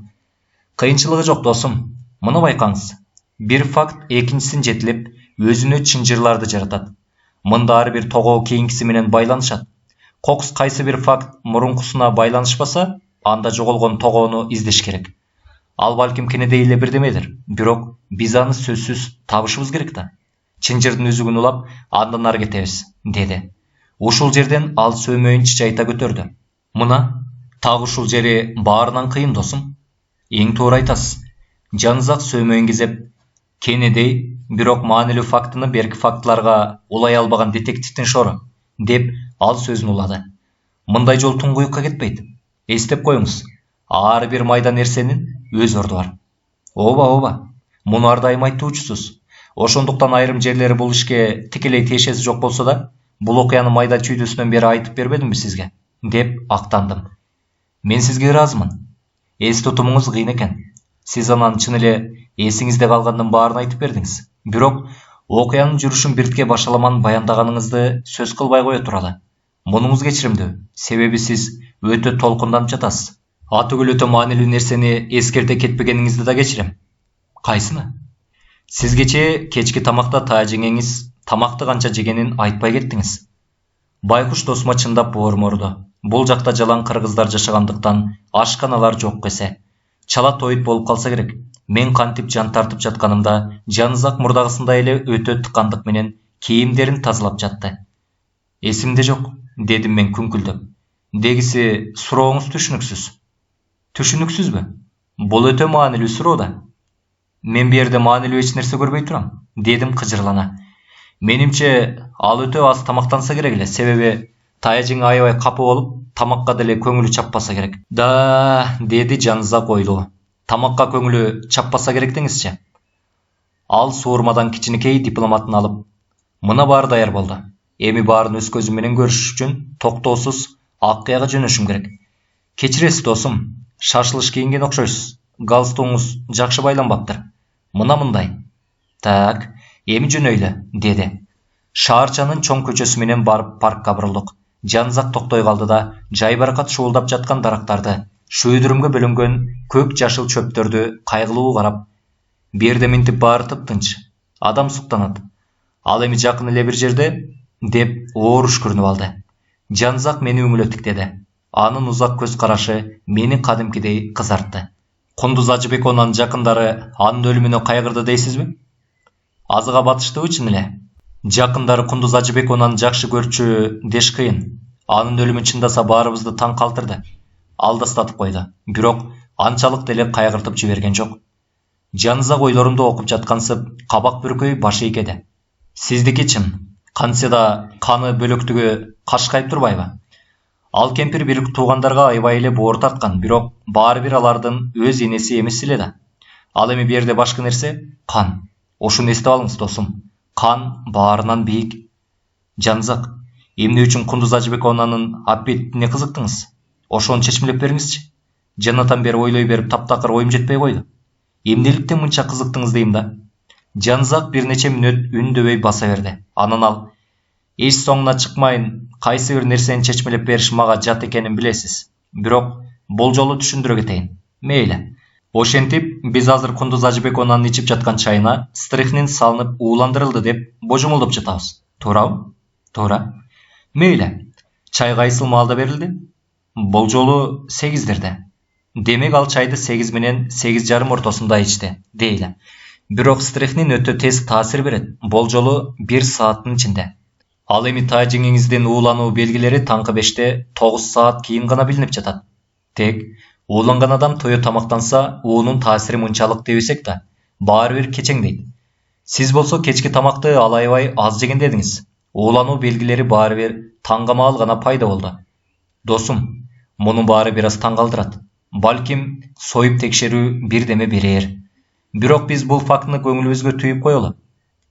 A: Кыйынчылыгы жок досум. Муну байкаңыз. Бир факт экинчисин жетилип, өзүнө чынжырларды жаратат. Мында ар бир тогоо кийинкиси менен байланышат. Кокус кайсы бир факт мурункусуна байланышпаса, анда жоголгон тогоону издеш керек. Ал балким кенедей эле бирдемедир. Бирок биз аны сөзсүз табышыбыз керек да. Чынжырдын үзүгүн улап, андан ары кетебиз, деди. Ушул жерден ал сөмөйүн чычайта көтөрдү. Мына, так ушул жери баарынан кыйын досум. Эң туура айтасыз. Жанызак сөмөйүн кезеп, кенедей, бирок маанилүү фактыны берки фактыларга улай албаган детективдин шору, деп ал сөзүн улады. Мындай жол туңгуюкка кетпейт. Эстеп коюңуз. Ар бир майда нерсенин өз орду бар. Ооба. Муну ар дайым айтуучусуз. Ошондуктан айрым жерлери бул ишке тикелей тиешеси жок болсо да, бул окуяны майда чүйдөсүнөн бери айтып бербедимби сизге? Деп актандым. Мен сизге ыраазымын. Эс тутумуңуз кыйын экен. Сиз анан чын эле эсиңизде калгандын баарын айтып бердиңиз. Бирок окуянын жүрүшүн биртке башаламан баяндаганыңызды сөз кылбай кое туралы. Мунуңуз кечиримдүү, себеби сиз өтө толкунданып жатасыз. Атүгүл өтө маанилүү нерсени эскерте кетпегениңизди да кечирем. Кайсыны? Сиз кечки тамакта таажеңеңиз тамакты канча жегенин айтпай кеттиңиз. Байкуш досума чындап боорморду. Бул жакта жалаң кыргыздар жашагандыктан ашканалар жок эсе. Чала тойут болуп калса керек. Мен кантип жан тартып жатканымда Жанызак мурдагысындай эле өтө тыкандык менен кийимдерин тазалап жатты. Эсимде жок, дедим мен күңкүлдөп. Дегisi сурооңуз түшүнүксүз. Түшүнүксүзбү? Бул өтө маанилүү суроо да. Мен бу жерде маанилүү эч нерсе көрбөй турам, дедим кыжырлана. Менимче ал өтө аз тамактанса керек эле, себеби таяжиң аябай капа болуп, тамакка деле көңүлү чаппаса керек. Да, деди Жанызак ойлуу. Тамакка көңүлү чаппаса керек деңизчи. Ал суурмадан кичинекей дипломатын алып, мына баары даяр болду. Эми баарын өз көзүм менен көрүш үчүн токтоосуз Аккаяга жөнөшүм керек. Кечиресиз досум, шашылыш кийинген окшойсуз. Галстугуңуз жакшы байланбаптыр. Мына мындай. Так, эми жөнөйлү, деди. Шаарчанын чоң көчөсү менен барып паркка бурулдук. Жанызак токтой калды да жайбаракат шуулдап жаткан дарактарды, шөөдүрүмгө бөлөнгөн көк жашыл чөптөрдү кайгылуу карап, бу жерде минтип баары тыптынч. Адам суктанат. Ал эми жакын эле бир жерде, деп оор үшкүрүнүп алды. Жанызак мени үңүлө тиктеди. Анын узак көз карашы мени кадимкидей кызартты. Кундуз Ажыбекованын жакындары анын өлүмүнө кайгырды дейсизби? Азыга батыштыбы чын эле? Жакындары Кундуз Ажыбекованын жакшы көрчү деш кыйын. Анын өлүмү чындаса баарыбызды таң калтырды. Алдастатып койду. Бирок анчалык деле кайгыртып жиберген жок. Жанызак ойлорумду окуп жаткансып, кабак бүркөй баш ийкеди. Сиздики чын. Кантсе да каны бөлөктүгү кашкайып турбайбы? Ал кемпир бир туугандарга аябай эле боор тарткан, бирок баары бир алардын өз энеси эмес эле да. Ал эми бу жерде башка нерсе кан. Ошону эстеп алыңыз, досум. Кан баарынан бийик. Жанызак, эмне үчүн Кундуз Ажыбекованын аппетитине кызыктыңыз? Ошону чечмелеп бериңизчи. Жанатан бери ойлой берип таптакыр оюм жетпей койду. Эмнеликтен мынча кызыктыңыз дейм да. Жанызак бир нече мүнөт үндөбөй баса берди. Анан ал: эч соңуна чыкмайын, кайсы бир нерсени чечмелеп бериш мага жат экенин билесиз. Бирок бул жолу түшүндүрө кетейин. Мейли. Ошентип, биз азыр Кундуз Ажыбекованын ичип жаткан чайына стрихнин салынып ууландырылды деп божомолдоп жатабыз. Туурабы? Туура. Мейли. Чай кайсыл маалда берилди? Бул жолу 8-дерде. Демек ал чайды 8 менен 8:30 ортосунда ичти, дейли. Бирок стрихнин өтө тез таасир берет. Бул жолу 1 сааттын ичинде. Ал эми тажиңиңиздин уулануу белгилери таңкы 5-те 9 саат кийин гана билинип жатат. Тек ууланган адам тою тамактанса, уунун таасири мынчалык дебесек да, баары бир кечеңдейт. Сиз болсо кечки тамакты аябай аз жеген дедиңиз. Уулануу белгилери баары бир таңгамаал гана пайда болду. Досум, мунун баары бир аз таң калтырат. Балким союп текшерүү бирдеме берер. Бирок биз бул фактыны көңүлүбүзгө түйүп коелу.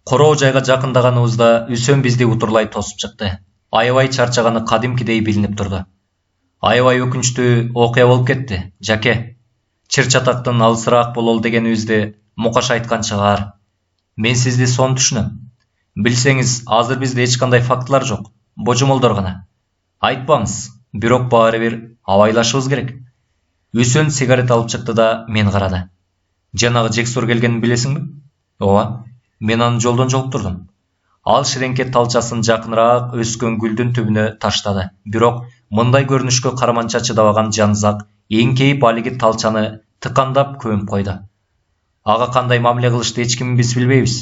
A: Короо жайга жакындаганыбызда Үсөн бизди утурлай тосуп чыкты. Аябай чарчаганы кадимкидей билинип турду. Аябай өкүнчтүү окуя болуп кетти, жаке. Чыр-чатактан алысыраак бололу дегенибизди Мукаш айткан чыгар. Мен сизди сонун түшүнөм. Билсеңиз, азыр бизде эч кандай фактылар жок, божомолдор гана. Айтпаңыз, бирок баары бир абайлашыбыз керек. Үсөн сигарет алып чыкты да мен карады. Жанагы Жексур келгенин билесиңби? Ооба, мен аны жолдон жолуктурдум. Ал ширеңке талчасын жакыныраак өскөн гүлдүн түбүнө таштады. Бирок мындай көрүнүшкө караманча чыдабаган Жанызак эңкейип алиги талчаны тыкандап көмүп койду. Ага кандай мамиле кылышты эч кимибиз билбейбиз.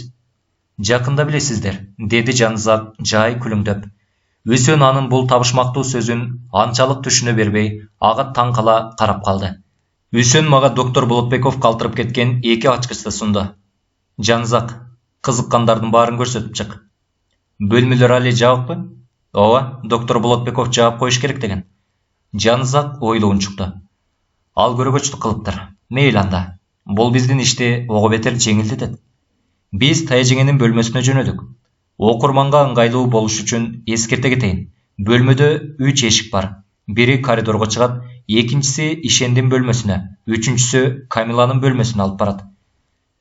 A: Жакында билесиздер, деди Жанызак жай күлүңдөп. Үсөн анын бул табышмактуу сөзүн анчалык түшүнө бербей, ага таң кала карап калды. Үсөн мага доктор Болотбеков калтырып кеткен 2 ачкычты сунду. Жанызак, кызыккандардын баарын көрсөтүп чык. Бөлмөлөр али жабыкпы? Ооба, доктор Болотбеков жаап коюш керек деген. Жанызак ойлуу унчукту. Ал көрөгөчтүк кылыптыр. Мейли анда. Бул биздин ишти ого бетер жеңилдетет. Биз тайжеңенин бөлмөсүнө жөнөдүк. Окурманга ыңгайлуу болуш үчүн эскерте кетейин. Бөлмөдө 3 эшик бар. Бири коридорго чыгат, экинчиси Ишендин бөлмөсүнө, үчүнчүсү Камиланын бөлмөсүнө алып барат.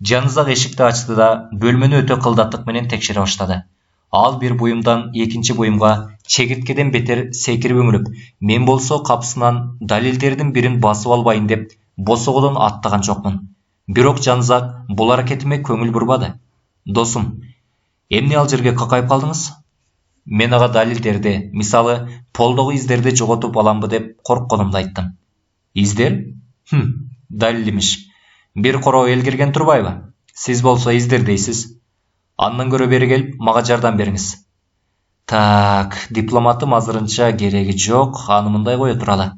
A: Жанызак эшикти ачты да бөлмөнү өтө кылдаттык менен текшере баштады. Ал бир буюмдан экинчи буюмга чегирткеден бетер секирип өңүрүп, мен болсо капысынан далилдердин бирин басып албайын деп босогодон аттаган жокмун. Бирок Жанызак бул аракетиме көңүл бурбады. Досум, эмне ал жерге какайып калдыңыз? Мен ага далилдерди, мисалы, полдогу издерди жоготуп аламбы деп коркконумду айттым. Издер? Далил имиш. Бир короо эл кирген турбайбы? Сиз болсо издер дейсиз. Андан көрө бери келип, мага жардам бериңиз. Так, дипломатым азырынча кереги жок, аны мындай кое туралы.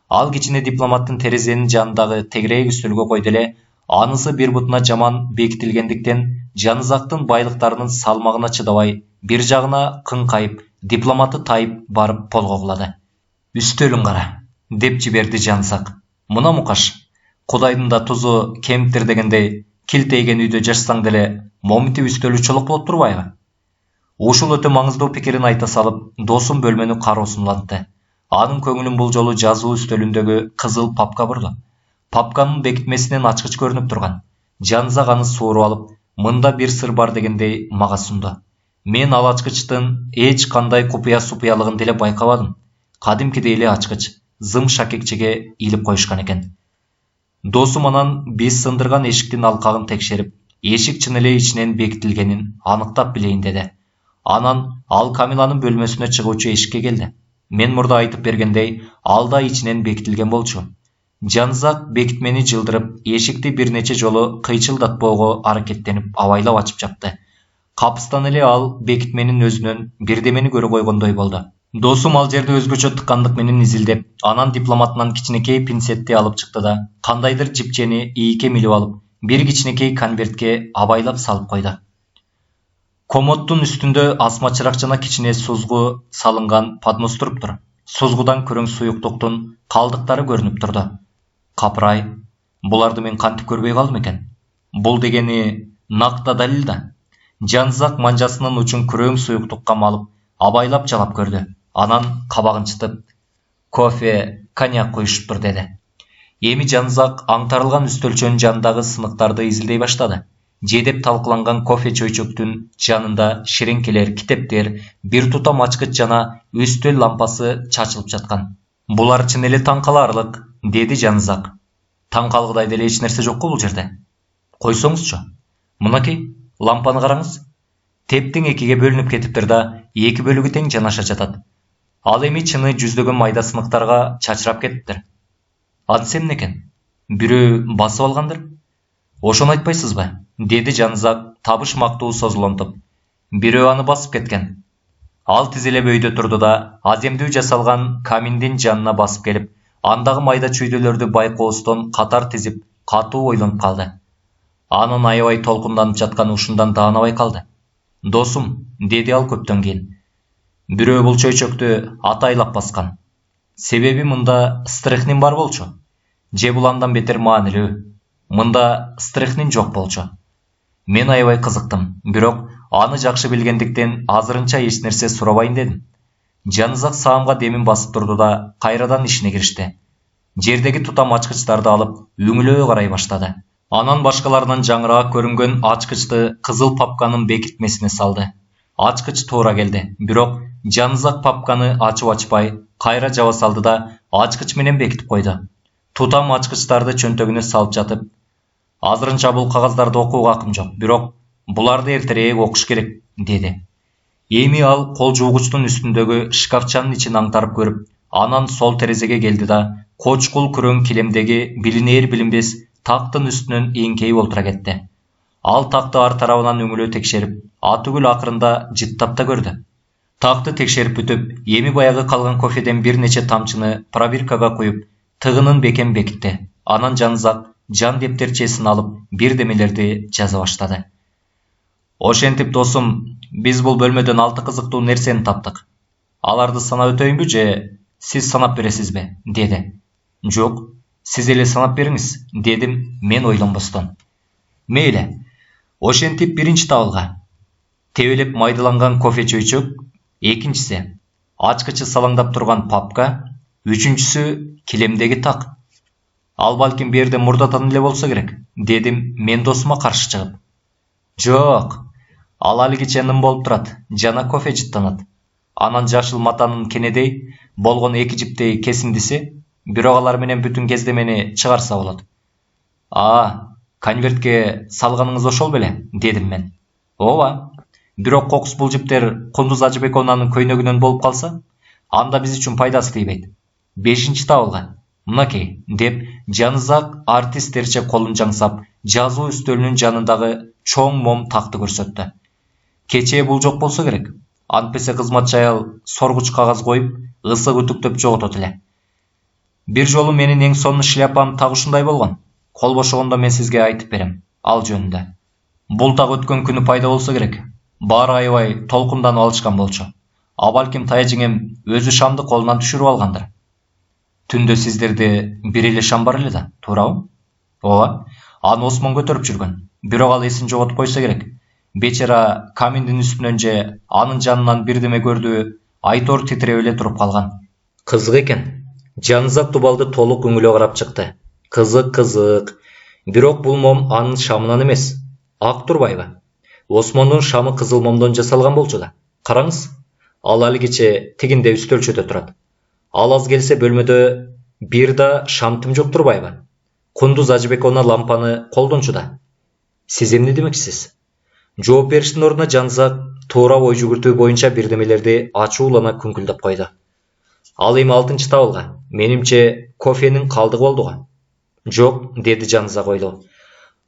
A: Ал кичине дипломаттын терезенин жанындагы тегерек үстөлгө койду эле, анысы бир бутуна жаман бекитилгендиктен Жанызактын байлыктарынын салмагына чыдабай, бир жагына кыңкайып, дипломаты тайып барып полго кулады. Үстөлүн кара, деп жиберди Жанызак. Мына мукаш, Кудайдын да тузу кемиптир дегендей, килтейген үйдө жашсаң деле, момити үстөлү чолок болуп турбайбы? Ушул өтө маңыздуу пикирин айта салып, досум бөлмөнү кароосун улантты. Анын көңүлүн бул жолу жазуу үстөлүндөгү кызыл папка бурду. Папканын бекитмесинен ачкыч көрүнүп турган. Жанызак аны сууруп алып, мында бир сыр бар дегендей мага сунду. Мен ал ачкычтын эч кандай купуя-супуялыгын деле байкабадым. Кадимкидей эле ачкыч, зым шакекчеге илип коюшкан экен. Досум анан биз сындырган эшиктин алкагын текшерип, эшик чын эле ичинен бекитилгенин аныктап билейин деди. Анан ал Камиланын бөлмөсүнө чыгуучу эшикке келди. Мен мурда айтып бергендей, ал да ичинен бекитилген болчу. Жанызак бекитмени жылдырып, эшикти бир нече жолу кыйчылдатпоого аракеттенип, абайлап ачып жапты. Капыстан эле ал бекитменин өзүнөн бирдемени көрө койгондой болду. Досум ал жерде өзгөчө тыккандык менен изилдеп, анан дипломатынан кичинекей пинцетти алып чыкты да, кандайдыр жипчени ийке милип алып, бир кичинекей конвертке абайлап салып койду. Комоттун үстүндө асма чырак жана кичине сузгу салынган поднос туруптур. Сузгудан көрөң суюктуктун калдыктары көрүнүп турду. Капырай, буларды мен кантип көрбөй калдым экен? Бул дегени накта далил да. Жанызак манжасынын учун көрөң суюктукка малып, абайлап жалап көрдү. Анан кабагын чытып, кофе, коньяк куюшуптур деди. Эми Жанызак аңтарылган үстөлчөнүн жанындагы сыныктарды изилдей баштады. Жедеп талкыланган кофе чөйчөктүн жанында ширеңкелер, китептер, бир тутам ачкыч жана үстөл лампасы чачылып жаткан. Булар чын эле таң каларлык, деди Жанызак. Таң калгыдай деле эч нерсе жокко бул жерде. Койсоңузчу. Мынакей, лампаны караңыз. Тептиң экиге бөлүнүп кетиптир да, эки бөлүгү тең жанаша жатат. Ал эми чыны жүздөгөн майда сыныктарга чачырап кетиптир. Антсе эмне экен? Бирөө басып алгандыр? Ошону айтпайсызбы? Деди Жанызак табыш мактуу созулонтуп. Бирөө аны басып кеткен. Ал тизелеп өйдө турду да, аземдүү жасалган каминдин жанына басып келип, андагы майда чүйдөлөрдү байкоостон катар тизип, катуу ойлонуп калды. Анын аябай толкунданып жатканы ушундан даанабай калды. Досум, деди ал көптөн кийин. Бирөө бул чөйчөктү атайлап баскан. Себеби мында стрехнин бар болчу. Же бул андан бетер маанилүү. Мында стрехнин жок болчу. Мен аябай кызыктым, бирок аны жакшы билгендиктен азырынча эч нерсе сурабайын дедим. Жанызак саамга демин басып турду да, кайрадан ишине киришти. Жердеги тутам ачкычтарды алып, үңүлөө карай баштады. Анан башкаларынан жаңыраак көрүнгөн ачкычты кызыл папканын бекитмесине салды. Ачкыч туура келди, бирок Жанызак папканы ачып ачпай, кайра жаба салды да, ачкыч менен бекитип койду. Тутам ачкычтарды чөнтөгүнө салып жатып, азырынча бул кагаздарды окууга акым жок, бирок буларды эртерээк окуш керек, деди. Эми ал кол жуугучтун үстүндөгү шкафчанын ичин аңтарып көрүп, анан сол терезеге келди да, кочкул күрөң килемдеги билинер билинбес тактын үстүнөн эңкейип олтура кетти. Ал такты ар тарабынан үңүлө текшерип, атүгүл акырында жыттап да көрдү. Такты текшерип бүтүп, эми баягы калган кофеден бир нече тамчыны пробиркага куюп, тыгынын бекем бекитти. Анан Жанызак жан дептерчесин алып, бирдемелерди жаза баштады. Ошентип досум, биз бул бөлмөдөн 6 кызыктуу нерсени таптык. Аларды санап өтөйүнбү же сиз санап бересизби? Деди. Жок, сиз эле санап бериңиз, дедим мен ойлонбостон. Мейли. Ошентип биринчи табылга. Тебелеп майдаланган кофе чөйчөк, экинчиси ачкычы салаңдап турган папка, үчүнчүсү килемдеги так. Ал балким бу жерде мурдадан эле болсо керек, дедим мен досума каршы чыгып. Жок, ал алигиче ным болуп турат, жана кофе жыттанат. Анан жашыл матанын кенедей болгон эки жиптей кесиндиси, бирок алар менен бүтүн кездемени чыгарса болот. Конвертке салганыңыз ошол беле, дедим мен. Ооба. Бирок кокус бул жиптер Кундуз Ажыбековнанын көйнөгүнөн болуп калса, анда биз үчүн пайдасы тийбейт. 5-чи табылга. Мынакей, деп Жанызак артисттерче колун жаңсап, жазуу үстөлүнүн жанындагы чоң мом такты көрсөттү. Кечээ бул жок болсо керек. Антпесе кызматчы аял соргуч кагаз коюп, ысык үтүктөп жоготот эле. Бир жолу менин эң сонун шляпам так ушундай болгон. Кол бошогондо мен сизге айтып берем, ал жөнүндө. Бул так өткөн күнү пайда болсо керек. Баары аябай толкунданып алышкан болчу. А балким тая жеңем өзү шамды колунан түшүрүп алгандыр. Түндө сиздерде бир эле шам бар эле да, туурабы? Ооба. Аны Осмон көтөрүп жүргөн. Бирок ал эсин жоготуп койсо керек. Бечара каминдин үстүнөн же анын жанынан бирдеме көрдү, айтор титиреп эле туруп калган. Кызык экен. Жанызак Дубалды толук үңүлө карап чыкты. Кызык. Бирок бул мом анын шамынан эмес. Ак турбайбы? Осмондун шамы кызыл момдон жасалган болчу да. Караңыз. Ал алигиче тигинде үстөлчөдө турат. Ал аз келсе бөлмөдө бир да шам тим жок турбайбы? Кундуз Ажыбековна лампаны колдончу да. Сиз эмне демекчисиз? Жооп бериштин ордуна Жанызак туура ой жүгүртүү боюнча бирдемелерди ачуулана күңкүлдөп койду. Ал эми 6-чы табылга. Менимче кофенин калдыгы болду го. Жок, деди Жанызак ойлоо.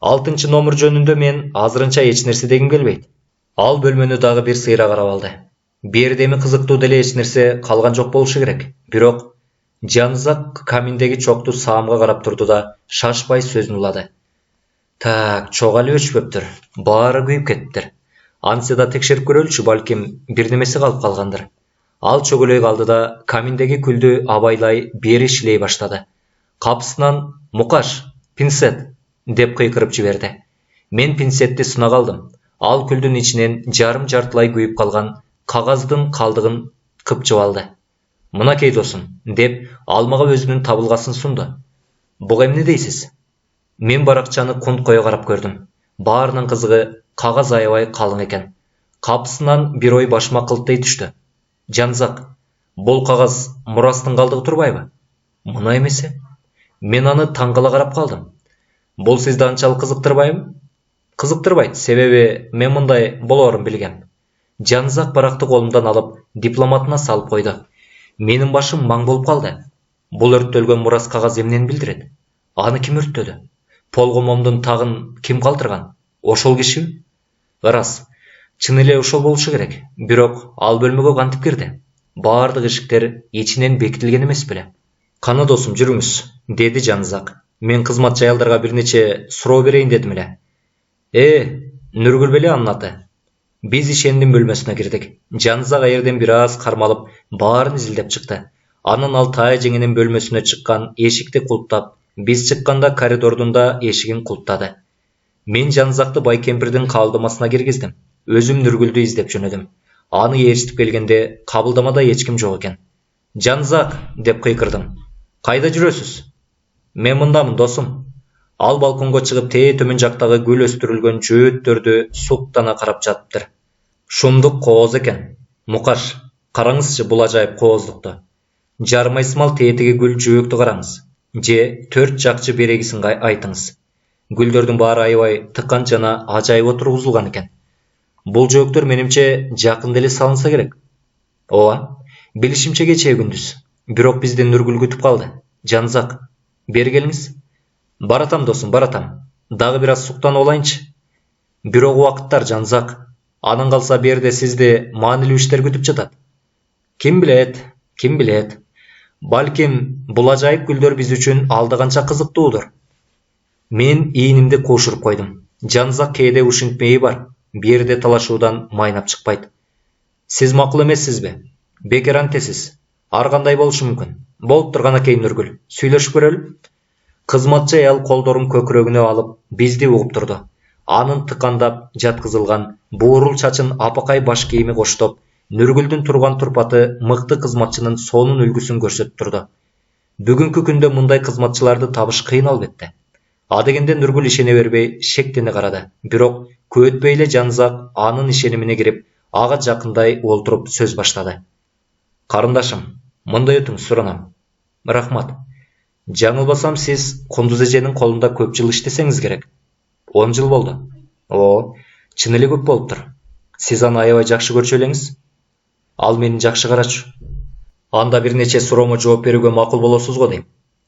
A: 6-чы номер жөнүндө мен азырынча эч нерсе дегим келбейт. Ал бөлмөнү дагы бир сыйра карап алды. Бердеми кызыктуу деле эч нерсе калган жок болушу керек. Бирок Жанызак каминдеги чокту саамга карап турду да шашпай сөзүн улады. Так, чок али өчпөптүр. Баары күйүп кетиптир. Антсе да текшерип көрөлүчү, балким бирдемеси калып калгандыр. Ал чөгөлөй калды да каминдеги күлдү абайлай бери шилей баштады. Капысынан «Мукаш, пинцет!» деп кыйкырып жиберди. Мен пинцетти сынак алдым. Ал күлдүн ичинен жарым-жартылай күйүп калган кагаздын калдыгын кыпчып алды. «Мынакей досум!» деп алмага өзүнүн табылгасын сунду. «Буга эмне дейсиз?» Мен баракчаны кунт кое карап көрдүм. Баарынан кызыгы кагаз аябай калың экен. Капысынан бир ой башыма кылттай түштү. Жанызак, бул кагаз мурастын калдыгы турбайбы? Мына эмесе? Мен аны таң кала карап калдым. Бул сизди анчалык кызыктырбайбы? Кызыктырбайт, себеби мен мындай болоорун билгем. Жанызак баракты колумдан алып, дипломатына салып койду. Менин башым маң болуп калды. Бул өрттөлгөн мурас кагаз эмнени билдирет? Аны ким өрттөдү? Полго момдун тагын ким калтырган? Ошол кишиби? Ырас. Чын эле ошол болушу керек. Бирок ал бөлмөгө кантип кирди? Баардык эшиктер ичинен бекитилген эмес беле? Кана досум, жүрүңүз, деди Жанызак. Мен кызматчы аялдарга бир нече суроо берейин дедим эле. Нүргүл беле анын аты. Биз ишендин бөлмөсүнө кирдик. Жанызак аерден бир аз кармалып, баарын изилдеп чыкты. Анан ал тая жеңенин бөлмөсүнө чыккан эшикти кулптап, биз чыкканда коридордун да эшигин кулптады. Мен Жанызакты Байкемпирдин кабылдамасына киргиздим. Өзүм Нүргүлдү издеп жөнөдүм. Аны ээрчитип келгенде кабылдамада эч ким жок экен. «Жанызак!» деп кыйкырдым. «Кайда жүрөсүз?» «Мен мындамын, досум». Ал балконго чыгып тээ төмөн жактагы гүл өстүрүлгөн жөөттөрдү суктана карап жатыптыр. Шумдук кооз экен. Мукаш, караңызчы бул ажайып кооздукту. Жармайсымал тетиги гүл жөөктү караңыз. Же 4 жакчы берегисин айтыңыз. Гүлдөрдүн баары аябай тыкан жана ажайып отургузулган экен. Бул жөөктөр менимче жакын деле салынса керек. Ооба, билишимче кечээ күндүз. Бирок бизди Нүргүл күтүп калды. Жанызак, бери келиңиз. Баратам досум, баратам. Дагы бир аз суктанып алайынчы. Бирок убакыттар, Жанызак. Анан калса берде сизди маанилүү иштер күтүп жатат. Ким билет. Балким бул ажайып гүлдөр биз үчүн алда канча кызыктуудур. Мен ийинимди куушуруп койдум. Жанызак кээде ушинтмеyi бар. Берде талашуудан майнап чыкпайт. Сиз макул эмессизби? Бекер антесиз. Ар кандай болушу мүмкүн. Болуп турганакей Нүргүл. Сүйлөшүп көрөлү. Кызматчы аял колдорун көкүрөгүнө алып бизди угуп турду. Анын тыкандап жаткызылган буурул чачын апакай баш кийими коштоп, Нүргүлдүн турган турпаты мыкты кызматчынын сонун үлгүсүн көрсөтүп турду. Бүгүнкү күндө мындай кызматчыларды табыш кыйын албетте. Адегенде Нүргүл ишене бербей шектене карады. Бирок көтпөй эле Жанызак анын ишенимине кирип, ага жакындай олтуруп сөз баштады. Карындашым, мындай өтүңүз суранам. Рахмат. Жаңылбасам сиз Кундуз эженин колунда көп жыл иштесеңиз керек. 10 жыл болду. Чын эле көп болуптур. Сиз аны аябай жакшы көрчү элеңиз. Ал мени жакшы карачу. Анда бир нече суроомо жооп берүүгө макул болосуз го дейм.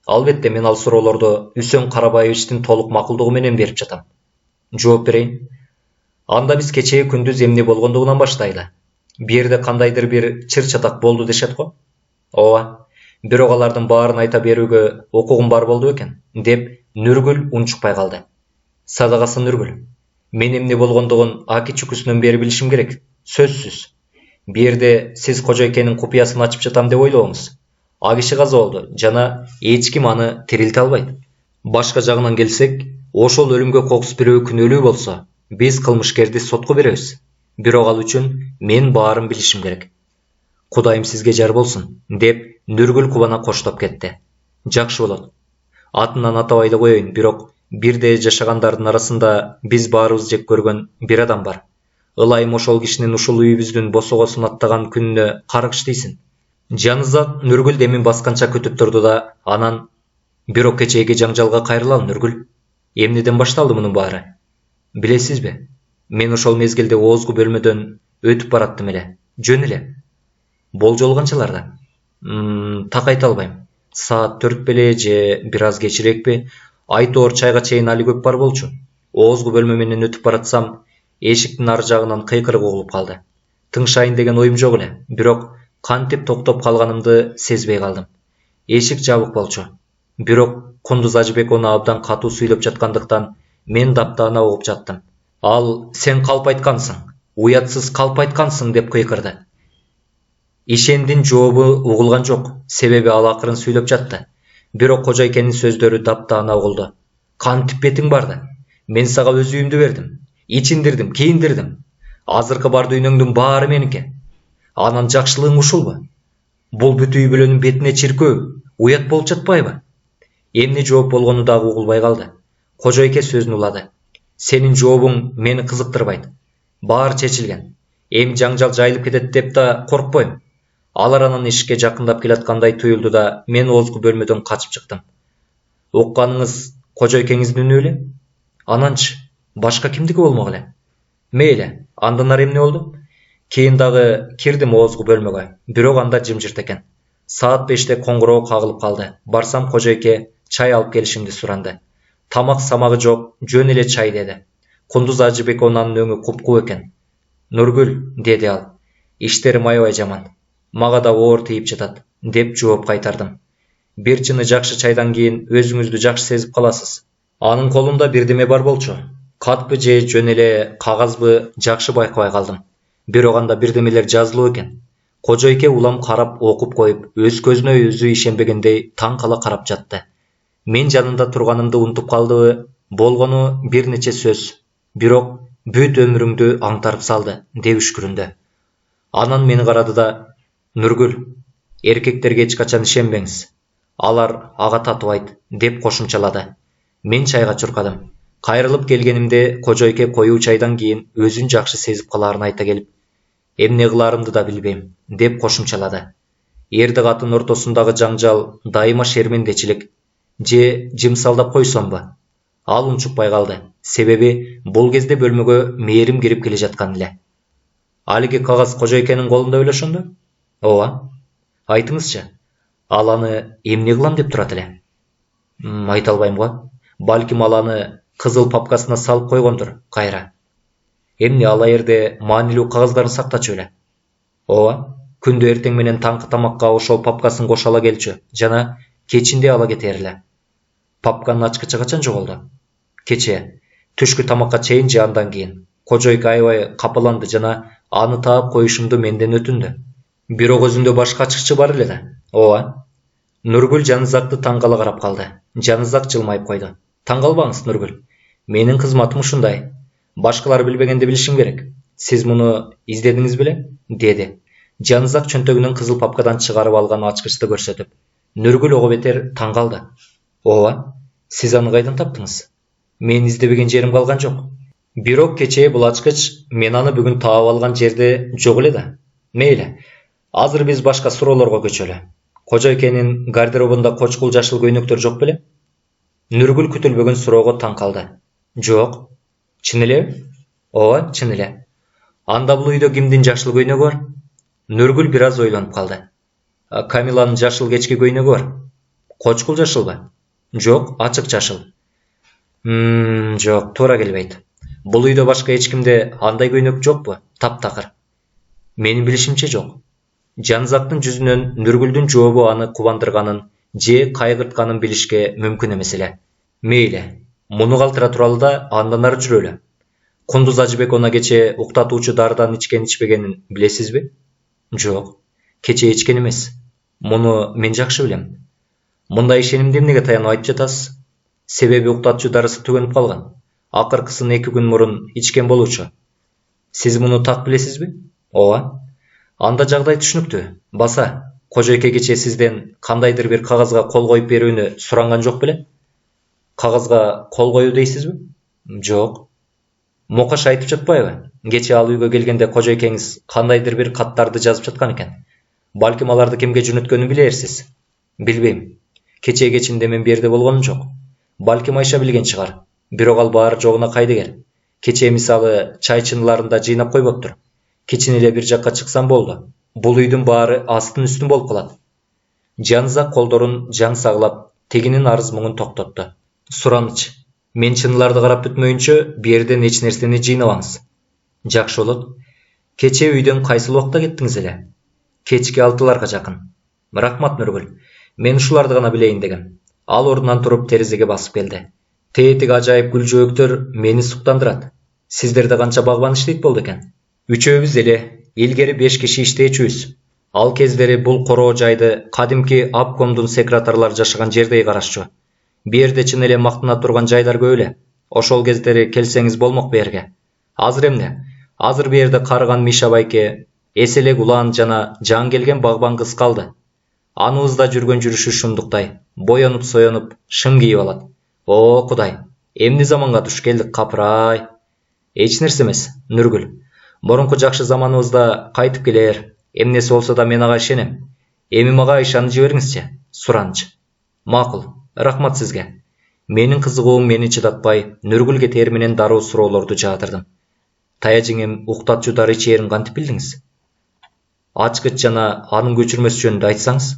A: Албетте мен ал суроолорду Үсөн Карабаевичтин толук макулдугу менен берип жатам. Жооп берейин. Анда биз кечээ күндүз эмне болгондугунан баштайлы. Бу жерде кандайдыр бир чыр чатак болду дешет го. Ооба. Бирок алардын баарын айта берүүгө укугум бар болду экен, деп Нүргүл унчукпай калды. Садагасы Нүргүл. Мен эмне болгондугун аки чүкүсүнөн бери билишим керек. Сөзсүз. Бу жерде сиз кожойкенин купуясын ачып жатам деп ойлобуңуз. А киши каза болду жана эч ким аны тирилте албайт. Башка жагынан келсек, ошол өлүмгө кокус бирөө күнөөлүү болсо, биз кылмышкерди сотко беребиз. Бирок ал үчүн мен баарын билишим керек. Кудайым сизге жар болсун, деп Нүргүл кубана коштоп кетти. Жакшы болот. Атынан атабай эле коеюн, бирок бирде жашагандардын арасында биз баарыбыз жек көргөн бир адам бар. Ылайым ошол кишинин ушул үйүбүздүн босогосун аттаган күнүнө каргыш дейсин. Жанызак Нүргүл демин басканча күтүп турду да, анан: "Бирок кечээги жаңжалга кайрылалы, Нүргүл. Эмнеден башталды мунун баары? Билесизби? Мен ошол мезгилде оозгу бөлмөдөн өтүп бараттым эле. Жөн эле. Болжол канчаларда? Так айта албайм. Саат 4 беле же бир аз кечирээкпи? Айтоор чайга чейин али көп бар болчу. Оозгу бөлмө менен өтүп баратсам, эшиктин ар жагынан кыйкырык угулуп калды. Тыңшайын деген оюм жок эле, бирок кантип токтоп калганымды сезбей калдым. Эшик жабык болчу. Бирок Кундуз Ажыбек оны абдан катуу сүйлөп жаткандыктан мен таптаана угуп жаттым. Ал: "Сен калп айткансың, уятсыз калп айткансың" деп кыйкырды. Ишендин жообу угулган жок, себеби ал акырын сүйлөп жатты. Бирок кожойкенин сөздөрү таптаана угулду. "Кантип бетиң барды? Мен сага өз үйүмдү бердим. Ичиндирдим, кийиндирдим. Азыркы бар дүйнөңдүн баары меники. Анан жакшылыгың ушулбу? Бул бүт үй бүлөнүн бетине чиркөө, уят болуп жатпайбы?" Эмне жооп болгону дагы угулбай калды. Кожойке сөзүн улады. "Сенин жообуң мени кызыктырбайт. Баары чечилген. Эми жаңжал жайылып кетет деп да коркпойм." Алар анан эшикке жакындап келаткандай туюлду да мен оозгу бөлмөдөн качып чыктым. "Укканыңыз кожойкеңиздин үнү беле? Ананчы башка кимдики болмок эле?" "Мейли, андан ары эмне болду?" "Кийин дагы кирдим оозгу бөлмөгө, бирок анда жымжырт экен. Саат 5те коңгуроо кагылып калды. Барсам кожойке чай алып келишимди суранды. Тамак самагы жок, жөн эле чай деди. Кундуз Ажыбек анын өңү куп-куп экен. "Нургүл", деди ал, "иштерим аябай жаман. Мага да оор тийип жатат", деп жооп кайтардым. "Бир чыны жакшы чайдан кийин өзүңүздү жакшы сезип каласыз." Анын колунда бирдеме бар болчу. Катпы же жөн эле кагазбы жакшы байкабай калдым. Бирок анда бирдемелер жазылуу экен. Кожойке улам карап окуп коюп, өз көзүнө өзү ишенбегендей таң кала карап жатты. Мен жанында турганымды унутуп калдыбы? Болгону бир нече сөз. Бирок бүт өмүрүңдү аңтарып салды, деп үшкүрүндү. Анан мени карады да: "Нүргүл, эркектерге эч качан ишенбеңиз. Алар ага татыбайт", деп кошумчалады. Мен чайга чуркадым. Кайрылып келгенимде кожойке коюу чайдан кийин өзүн жакшы сезип калаарын айта келип: "Эмне кылаарымды да билбейм", деп кошумчалады. Эрди катын ортосундагы жаңжал дайыма шермендечилик же жымсалдап койсомбу? Ал унчукпай калды, себеби бул кезде бөлмөгө Мээрим кирип келе жаткан эле. "Алиги кагаз кожойкенин колунда беле ошондо?" "Ооба. Айтыңызчы, ал аны эмне кылам деп турат эле?" "Айта албайм го. Балким ал аны кызыл папкасына салып койгондур кайра." "Эмне ал жерде маанилүү кагаздарын сактачу беле?" "Ооба. Күндө эртең менен таңкы тамакка ошол папкасын кошо ала келчү жана кечинде ала кетер эле." "Папканын ачкычы качан жоголду?" "Кечээ, түшкү тамакка чейин же андан кийин." Кожойке аябай капаланды жана аны таап коюшумду менден өтүндү. "Бирок өзүндө башка ачкычы бар эле да." "Ооба." Нургүл Жанызакты таң кала карап калды. Жанызак жылмайып койду. "Таң калбаңыз, Нургүл. Менин кызматым ушундай. Башкалар билбегенди билишим керек. Сиз муну издедиңиз беле?" деди. Жанызак чөнтөгүнөн кызыл папкадан чыгарып алган ачкычты көрсөтүп. Нургүл ого бетер таң калды. "Ооба. Сиз аны кайдан таптыңыз? Мен издебеген жерим калган жок." "Бирок кечээ бул ачкыч мен аны бүгүн таап алган жерде жок эле да." "Мейли. Азыр биз башка суроолорго көчөлү. Кожойкенин гардеробунда кочкул жашыл көйнөктөр жок беле?" Нургүл күтүлбөгөн суроого таң калды. "Жок." "Чын элеби?" "Ооба, чын эле." "Анда бул үйдө кимдин жашыл көйнөгү бар?" Нургүл бир аз ойлонуп калды. "Камиланын жашыл кечки көйнөгү бар." "Кочкул жашылбы?" "Жок, ачык жашыл." Жок, туура келбейт. Бул үйдө башка эч кимде андай көйнөк жокпу? Таптакыр." Менин билишимче жок. Жанзактын жүзүнөн Нургүлдүн жообу аны кубандырганын же кайгыртканын билишке мүмкүн эмес эле. Мейли, муну калтыра туралы да андан ары жүрөлү. Кундуз Ажыбековна кече уктатуучу дарыдан ичкен-ичпегенин билесизби? Жок, кече ичкен эмес. Муну мен жакшы билем. Мындай ишенимди эмнеге таянып айтып жатасыз? Себеби уктатуучу дарысы түгөнүп калган. Акыркысын 2 күн мурун ичкен болуучу. Сиз муну так билесизби? Ооба. Анда жагдай түшүнүктүү. Баса, кожойке кече сизден кандайдыр бир кагазга кол коюп берүүнү суранган жок беле? Кагазга кол коюу дейсизби? Жок. Мокаш айтып жатпайбы? Кече ал үйгө келгенде кожойкеңиз кандайдыр бир каттарды жазып жаткан экен. Балким аларды кимге жөнөткөнүн билерсиз? Билбейм. Кече кечинде мен бу жерде болгонум жок. Балким Айша билген чыгар. Бирок ал баары жогуна кайдыгер. Кече мисалы чай чыныларында жыйнап койбоптур. Кичине эле бир жакка чыксам болду. Бул үйдүн баары астын үстүн болуп калат. Жанзак колдорун жаң сагылап, тегинин арыз муңун токтотту. Сураныч, мен чыныларды карап бүтмөйүнчө бу жерден эч нерсени жыйнабаңыз. Жакшы болот. Кече үйдөн кайсыл убакта кеттиңиз эле? Кечки 6-ларга жакын. Рахмат Нургүл. Мен ушуларды гана билейин дегем. Ал ордунан туруп терезеге басып келди. Тетиги ажайып гүл жөөктөр мени суктандырат. Сиздерде канча багбан иштейт болду экен? Үчөөбүз эле, илгери 5 киши иштечүбүз. Ал кездери бул короо жайды кадимки обкомдун секретарлары жашаган жердей карашчу. Бу жерде чын эле мактана турган жайлар көп эле. Ошол кездери келсеңиз болмок бу жерге. Азыр эмне? Азыр бу жерде Карыган Миша байке, Эселек улан жана Жан келген багбан кыз калды. Аныбызда жүргөн жүрүшү шундуктай, боенуп соенуп, шым кийип алат. О, Кудай, эмне заманга туш келдик капырай. Эч нерсе эмес, Нургүл. Мурунку жакшы заманыбызда кайтып келер. Эмнеси болсо да мен ага ишенем. Эми мага Айшаны жибериңизчи, Сураныч. Макул, рахмат сизге. Менин кызыгуум мени чыдатпай, Нургүлгө тери менен дароо суроолорду жаадырдым. Тая жеңем уктатчу дары ичээрин кантип билдиңиз? Ачкыч жана анын көчүрмөсү жөнүндө айтсаңыз?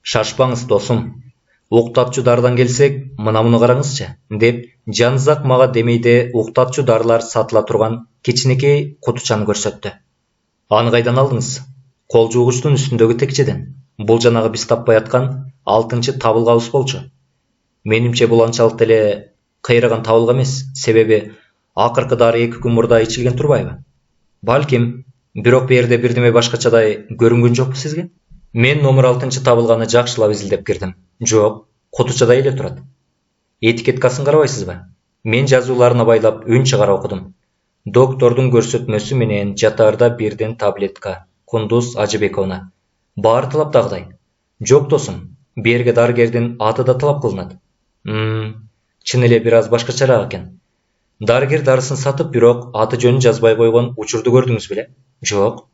A: Шашпаңыз досум. Уктатчу дарыдан келсек, мына муну караңызчы, деп Жанзак мага демейде уктатчу дарылар сатыла турган кичинекей кутучаны көрсөттү. Аны кайдан алдыңыз? Кол жуугучтун үстүндөгү текчеден. Бул жанагы биз таппай аткан 6-чы табылгабыз болчу. Менимче бул анчалык деле кыйраган табылга эмес, себеби акыркы дары 2 күн мурда ичилген турбайбы? Балким, бирок бу жерде бирдеме башкачадай көрүнгөн жокпу сизге? Мен номер 6-чы табылганы жакшылап изилдеп кирдим. Жок, кутучада эле турат. Этикеткасын карабайсызбы? Мен жазууларына байлап үн чыгара окудум. Доктордун көрсөтмөсү менен жатаарда бирден таблетка. Кундуз Ажыбековна. Баары талаптагыдай. Жок досум, бу жерге дарыгердин аты да талап кылынат. Чын эле бир аз башкачараак экен. Дарыгер дарысын сатып, бирок аты жөнүн жазбай койгон учурду көрдүңүз беле? Жок.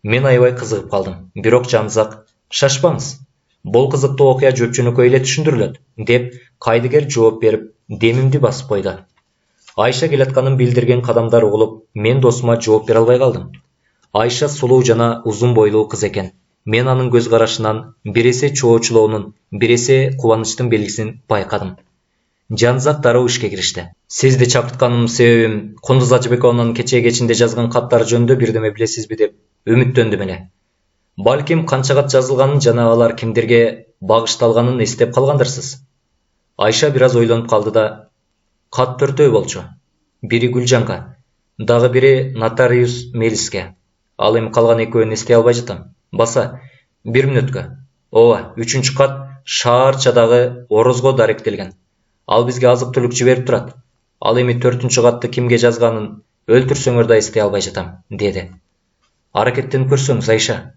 A: Мен аябай кызыгып калдым. Бирок Жанзак, шашпаңыз. Бул кызыктуу окуя жөпчөнөкөй эле түшүндүрүлөт, деп кайдыгер жооп берип, демимди басып койду. Айша келатканын билдирген кадамдар угулуп, мен досума жооп бере албай калдым. Айша сулуу жана узун бойлуу кыз экен. Мен анын көз карашынан биресе чоочулоонун, биресе кубанычтын белгисин байкадым. Жанзак дароо ишке киришти. Сизди чакыртканымдын себебим Кундуз Ажыбековнанын кечээ кечинде жазган каттары жөнүндө бирдеме билесизби деп үмүттөндүм эле. Балким канча кат жазылганын жана алар кимдерге багышталганын эстеп калгандырсыз. Айша бир аз ойлонуп калды да, кат 4 болчу. Бири Гүлжанга, дагы бири нотариус Мелиске. Ал эми калган экөөнү эстей албай жатам. Баса, 1 мүнөткө. Ооба, 3-чү кат шаарчадагы Орозго даректелген. Ал бизге азык-түлүк жиберип турат. Ал эми 4-чү катты кимге жазганын өлтүрсөңөр да эстей албай жатам, деди. Аракеттенип көрсөңүз, Айша.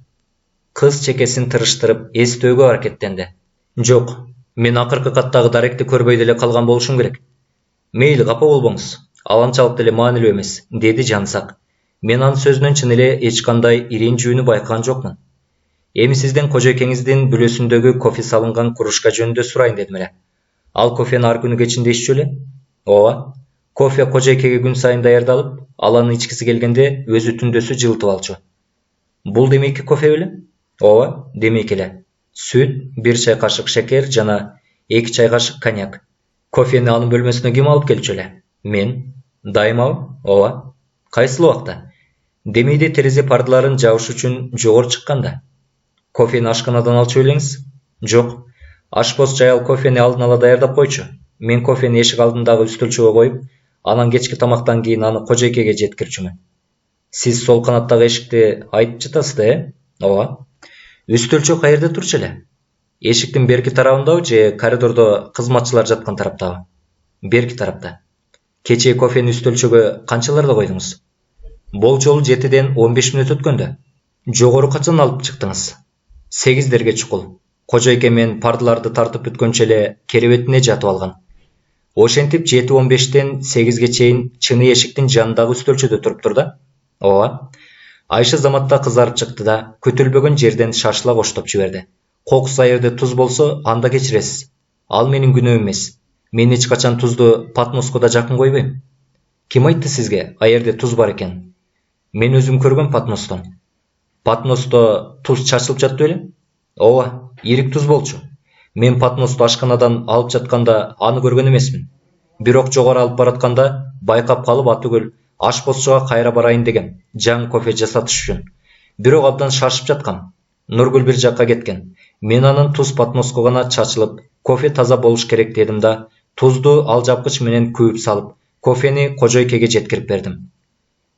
A: Кыз чекесин тырыштырып, эстөөгө аракеттенди. Жок, мен акыркы каттагы даректи көрбөй деле калган болушум керек. Мейли, капа болбоңуз. Ал анчалык деле маанилүү эмес, деди Жанзак. Мен анын сөзүнөн чын эле эч кандай иренжүүнү байкаган жокмун. Эми сизден кожойкеңиздин бүлөсүндөгү кофе салынган кружка жөнүндө сурайын дедим эле. Ал кофени ар күнү кечинде иччү эле? Ооба. Кофе кожойкеге күн сайын даярдалып, ал аны ичкиси келгенде өзү түндөсү жылытып алчу. Бул демейки кофе беле? Ооба, демейки эле. Сүт, 1 чай кашык шекер жана 2 чай кашык коньяк. Кофени анын бөлмөсүнө ким алып келчү эле? Мен. Дайымабы? Ооба. Кайсыл убакта? Демейде терезе пардаларын жабыш үчүн жогору чыкканда. Кофени ашканадан алчу элеңиз? Жок. Ашпоз жаял кофени алдын ала даярдап койчу. Мен кофени эшик алдындагы үстөлчөгө коюп, анан кечки тамактан кийин аны кожойкеге жеткирчүмүн. Сиз сол канаттагы эшикти айтып жатасыз да, Ооба. Үстөлчө каерде турчу эле? Эшиктин берки тарабындабы же коридордо кызматчылар жаткан тараптабы? Берки тарапта. Кечээ кофени үстөлчөгө канчаларда койдуңуз? Болжолу 7ден 15 мүнөт өткөндө. Жогору качан алып чыктыңыз? 8дерге чукул. Кожойке мен пардаларды тартып бүткөнчө эле керебетине жатып алган. Ошентип 7:15тен 8ге чейин чыны эшиктин жанындагы үстөлчөдө туруптур да. Ооба. Айша заматта кызарып чыкты да күтүлбөгөн жерден шашыла коштоп жиберди. Кокус аерде туз болсо, анда кечиресиз. Ал менин күнөөм эмес. Мен эч качан тузду Патмоско да жакын койбойм. Ким айтты сизге аерде туз бар экен? Мен өзүм көргөм Патмостон. Патмосто туз чачылып жатты беле? Ооба, ирик туз болчу. Мен Патмосту ашканадан алып жатканда аны көргөн эмесмин. Бирок жогору алып баратканда байкап калып атүгүл ашпозчуга кайра барайын дегем, жаңы кофе жасатыш үчүн. Бирок абдан шашып жаткам. Нургүл бир жакка кеткен. Мен анын туз Патмоско гана чачылып, кофе таза болуш керек дедим да, тузду алжапкыч менен күйүп салып, кофени кожойкеге жеткирип бердим.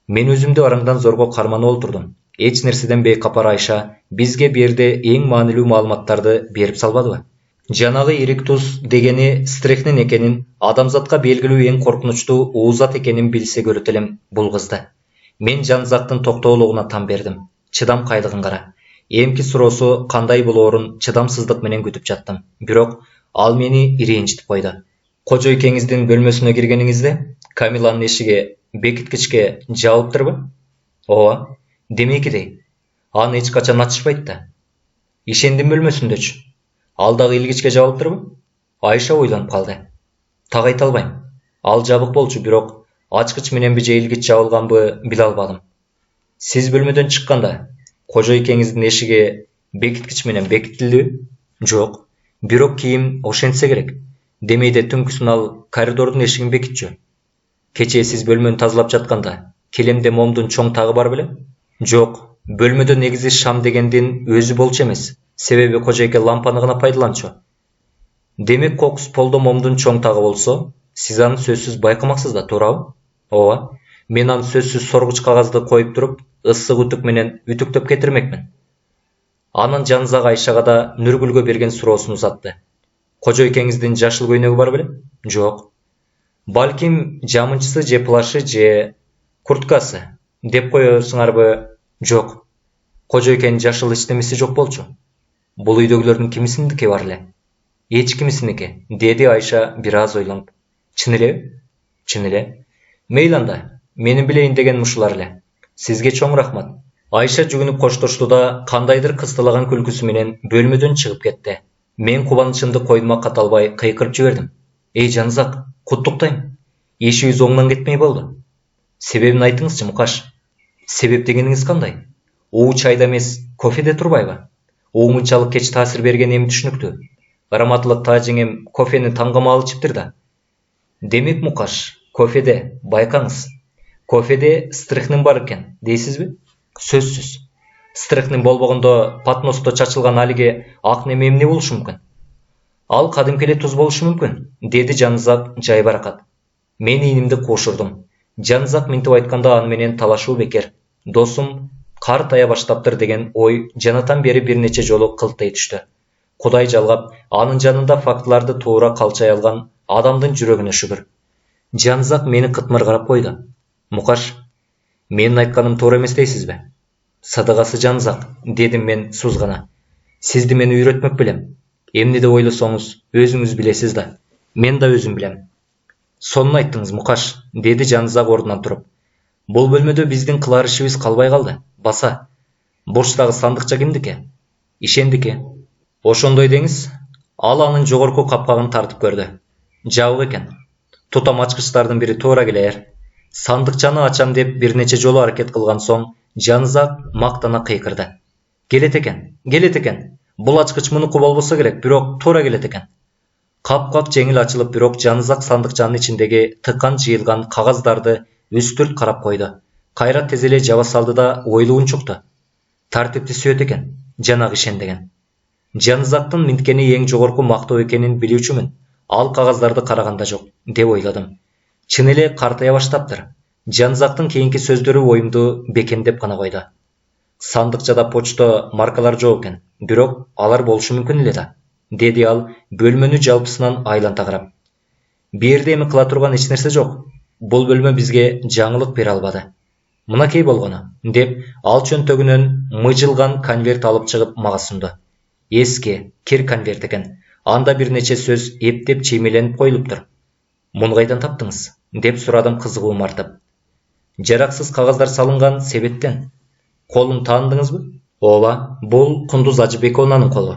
A: Мен өзүмдү араңдан зорго карманып олтурдум. Эч нерседен бейкапар Айша бизге берде эң маанилүү маалыматтарды берип салбадыбы? Жанагы ирик туз дегени стрехнин экенин, адамзатка белгилүү эң коркунучтуу уузат экенин билсе көрөт элем бул кызды. Мен Жанзактын токтоолугуна там бердим. Чыдамкайлыгын кара. Эмки суроосу кандай болоорун чыдамсыздык менен күтүп жаттым. Бирок ал мени ренжитип койду. Кожойкеңиздин бөлмөсүнө киргениңизде Камиланын эшиги бекиткичке жабыптырбы? Ооба. Демекидей. Аны эч качан ачышпайт да. Ишендин бөлмөсүндөчү. Ал дагы илгичке жабылыптырбы? Айша ойлонуп калды. Так айта албайм. Ал жабык болчу, бирок ачкыч мененби же илгич жабылганбы биле албадым. Сиз бөлмөдөн чыкканда кожойкеңиздин эшиги бекиткич менен бекитилдиби? Жок. Бирок кийим ошентсе керек. Демейде түнкүсүн ал коридордун эшигин бекитчү. Кечээ сиз бөлмөнү тазалап жатканда келемде момдун чоң тагы бар беле? Жок. Бөлмөдө негизи шам дегендин өзү болчу эмес. Себеби кожойке лампаны гана пайдаланчу. Демек кокус полдо момдун чоң тагы болсо, сиз аны сөзсүз байкамаксыз да, туурабы? Ооба. Мен аны сөзсүз соргуч кагазды коюп туруп, ысык үтүк менен үтүктөп кетирмекмин. Анын Жанзак Айшага да Нургүлгө берген суроосун узатты. Кожойкеңиздин жашыл көйнөгү бар беле? Жок. Балким жамынчысы же плашы же курткасы деп коесуңарбы? Жок. Кожойкенин жашыл эчтемеси жок болчу. Бул үйдөгүлөрдүн кимисиндики бар эле? Эч кимисиники, деди Айша бир аз ойлонуп. Чын элеби? Чын эле. Мейли анда, менин билейин деген ушулар эле. Сизге чоң рахмат. Айша жүгүнүп коштошту да кандайдыр кысталаган күлкүсү менен бөлмөдөн чыгып кетти. Мен кубанычымды койдума ката албай кыйкырып жибердим. Эй Жанзак, куттуктайм. Ишибиз оңдон кетмей болду. Себебин айтыңызчы, Мукаш. Себеп дегениңиз кандай? Уу чайда эмес, кофеде турбайбы? Уу мынчалык кеч таасир бергени эми түшүнүктүү. Ыраматтылык таажеңем кофени таңгамал ичиптир да. Демек Мукаш, кофеде, байкаңыз. Кофеде стрихнин бар экен, дейсизби? Сөзсүз. Стрихнин болбогондо Патмосто чачылган алиге ак неме эмне болушу мүмкүн? Ал кадимки эле туз болушу мүмкүн, деди Жанзак жайбаракат. Мен ийнимди куушурдум. Жанзак мынтип айтканда аны менен талашуу бекер. Досум кар тая баштаптыр деген ой жанатан бери бир нече жолу кылтай түштү. Кудай жалгап, анын жанында фактыларды туура калчай алган адамдын жүрөгүнө шүгүр. Жанзак мени кытмыр карап койду. Мукаш, менин айтканым туура эмес дейсизби? Садыгасы Жанзак, дедим мен сузгана. Сизди мен үйрөтмөк белем. Эмне деп ойлосоңуз, өзүңүз билесиз да. Мен да өзүм билем. Сонун айттыңыз, Мукаш, деди Жанзак ордунан туруп. Бул бөлмөдө биздин кылар ишибиз калбай калды. Баса. Бурчтагы сандыкча кимдики? Ишендики. Ошондой деңиз. Ал анын жогорку капкагын тартып көрдү. Жабык экен. Тутам ачкычтардын бири туура келер. Сандыкчаны ачам деп бир нече жолу аракет кылган соң, Жанзак мактана кыйкырды. Келет экен. Бул ачкыч мунуку болбосо керек, бирок туура келет экен. Капкак жеңил ачылып, бирок Жанзак сандыкчанын ичиндеги тыккан жыйылган кагаздарды үстүрт карап койду. Кайра тез эле жаба салды да ойлугун чукты. Тартипти сүйөт экен, жанагы ишендеген. Жанызактын минткени эң жогорку мактоо экенин билүүчүмүн. Ал кагаздарды караганда жок, деп ойладым. Чын эле картая баштаптыр. Жанызактын кийинки сөздөрү оюмду бекемдеп гана койду. Сандыкчада почта маркалар жок экен, бирок алар болушу мүмкүн эле да, деди ал бөлмөнү жалпысынан айланта карап. Бирде эми кыла турган эч нерсе жок. Бул бөлмө бизге жаңылык бере албады. Мынакей болгону, деп ал чөнтөгүнөн мыжылган конверт алып чыгып мага сунду. Эски, кир конверт экен. Анда бир нече сөз эптеп чеймеленип коюлуптур. Муну кайдан таптыңыз? Деп сурадым кызыгуум артып. Жараксыз кагаздар салынган себеттен. Колун таандыңызбы? Ооба, бул Кундуз Ажыбековнанын колу.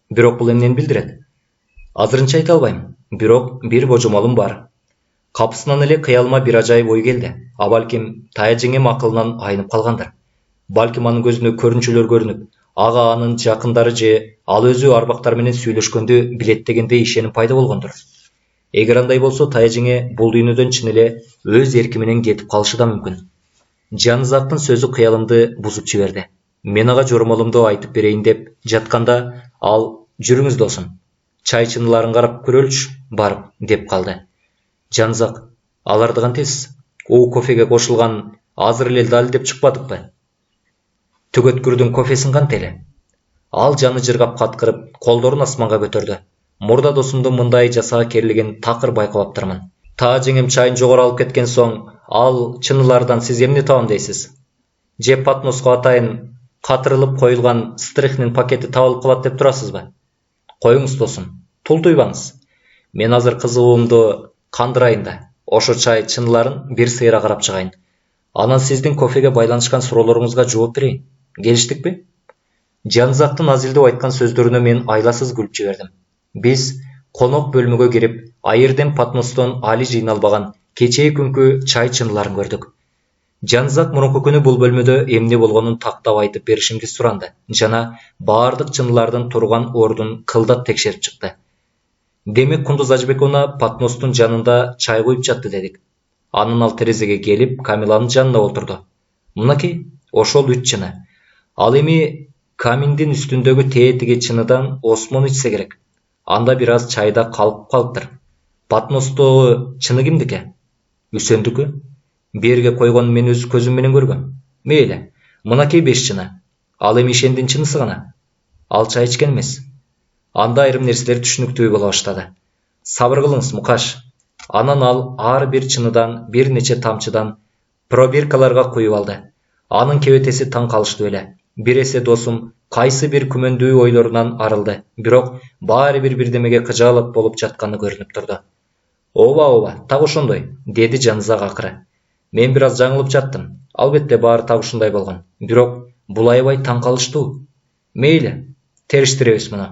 A: Бирок бул эмнени билдирет? Азырынча айта албайм, бирок бир божомолум бар. Капысынан эле кыялыма бир ажайып ой келди. А балким тая жеңем акылынан айнып калгандыр. Балким анын көзүнө көрүнчүлөр көрүнүп, ага анын жакындары же ал өзү арбактар менен сүйлөшкөндү билет дегенде ишеним пайда болгондур. Эгер андай болсо тая жеңе бул дүйнөдөн чын эле өз эрки менен кетип калышы да мүмкүн. Жанызактын сөзү кыялымды бузуп жиберди. Мен ага жормолумду айтып берейин деп жатканда ал жүрүңүз досум, чай чыныйларын карап көрөлүчү, барып, деп калды. Жанызак, аларды кантесиз? У кофеге кошулган азыр эле дал деп чыкпадыкпы? Түгөткүрдүн кофесин кантеле? Ал жаны жыргап каткырып, колдорун асманга көтөрдү. Мурда досумдун мындай жасаага керилигин такыр байкап аптырмын. Таа жеңем чайын жогору алып кеткен соң, ал чынылардан сиз эмне табам дейсиз? Же Патмоско атайын катырылып коюлган стрихнин пакети табылып калат деп турасызбы? Коюңуз досум, тултуйбаңыз. Мен азыр кызыгуумду кандырайын да, ошо чай чыныларын бир сыйра карап чыгайын. Анан сиздин кофеге байланышкан суроолоруңузга жооп берейин. Келиштикпи? Жанызактын азилдеп айткан сөздөрүнө мен айласыз күлүп жибердим. Биз конок бөлмөгө кирип, айырден Патмостон али жыйналбаган кечээ күнкү чай чыныларын көрдүк. Жанызак мурунку күнү бул бөлмөдө эмне болгонун тактап айтып беришимди суранды жана баардык чынылардын турган ордун кылдат текшерип чыкты. Демек Кундуз Ажыбековна Патмостун жанында чай куюп жатты дедик. Анын ал терезеге келип, Камиланын жанына отурду. Мынакей, ошол 3 чыны. Ал эми каминдин үстүндөгү тетиги чыныдан осмон ичсе керек. Анда бир аз чайда калып калыптыр. Патмостогу чыны кимдики? Үсөндүкү. Берге койгонун мен өз көзүм менен көргөм. Мейли, мынакей 5 чыны. Ал эми ишендин чынысы гана. Ал чай ичкен эмес. Анда айрым нерселер түшүнүктүү боло баштады. Сабыр кылыңыз, Мукаш. Анан ал ар бир чыныдан бир нече тамчыдан пробиркаларга куюп алды. Анын кебетеси таң калыштуу эле. Бир эсе досум кайсы бир күмөндүү ойлорунан арылды, бирок баары бир бирдемеге кыжаалат болуп жатканы көрүнүп турду. Ооба, так ошондой, деди Жанызак акыры. Мен бир аз жаңылып жаттым. Албетте баары так ушундай болгон. Бирок бул аябай таң калыштуу. Мейли, териштиребиз муну.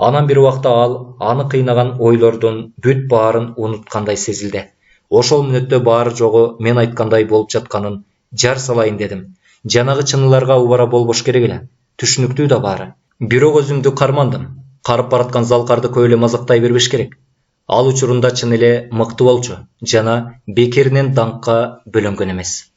A: Анан бир убакта ал аны кыйнаган ойлордун бүт баарын унуткандай сезилди. Ошол мүнөттө баары жогу мен айткандай болуп жатканын жар салайын дедим. Жанагы чыныларга убара болбош керек эле. Түшүнүктүү да баары. Бирок өзүмдү кармандым. Карып бараткан залкарды көп эле мазактай бербеш керек. Ал учурунда чын эле мыкты болчу жана бекеринен даңкка бөлөнгөн эмес.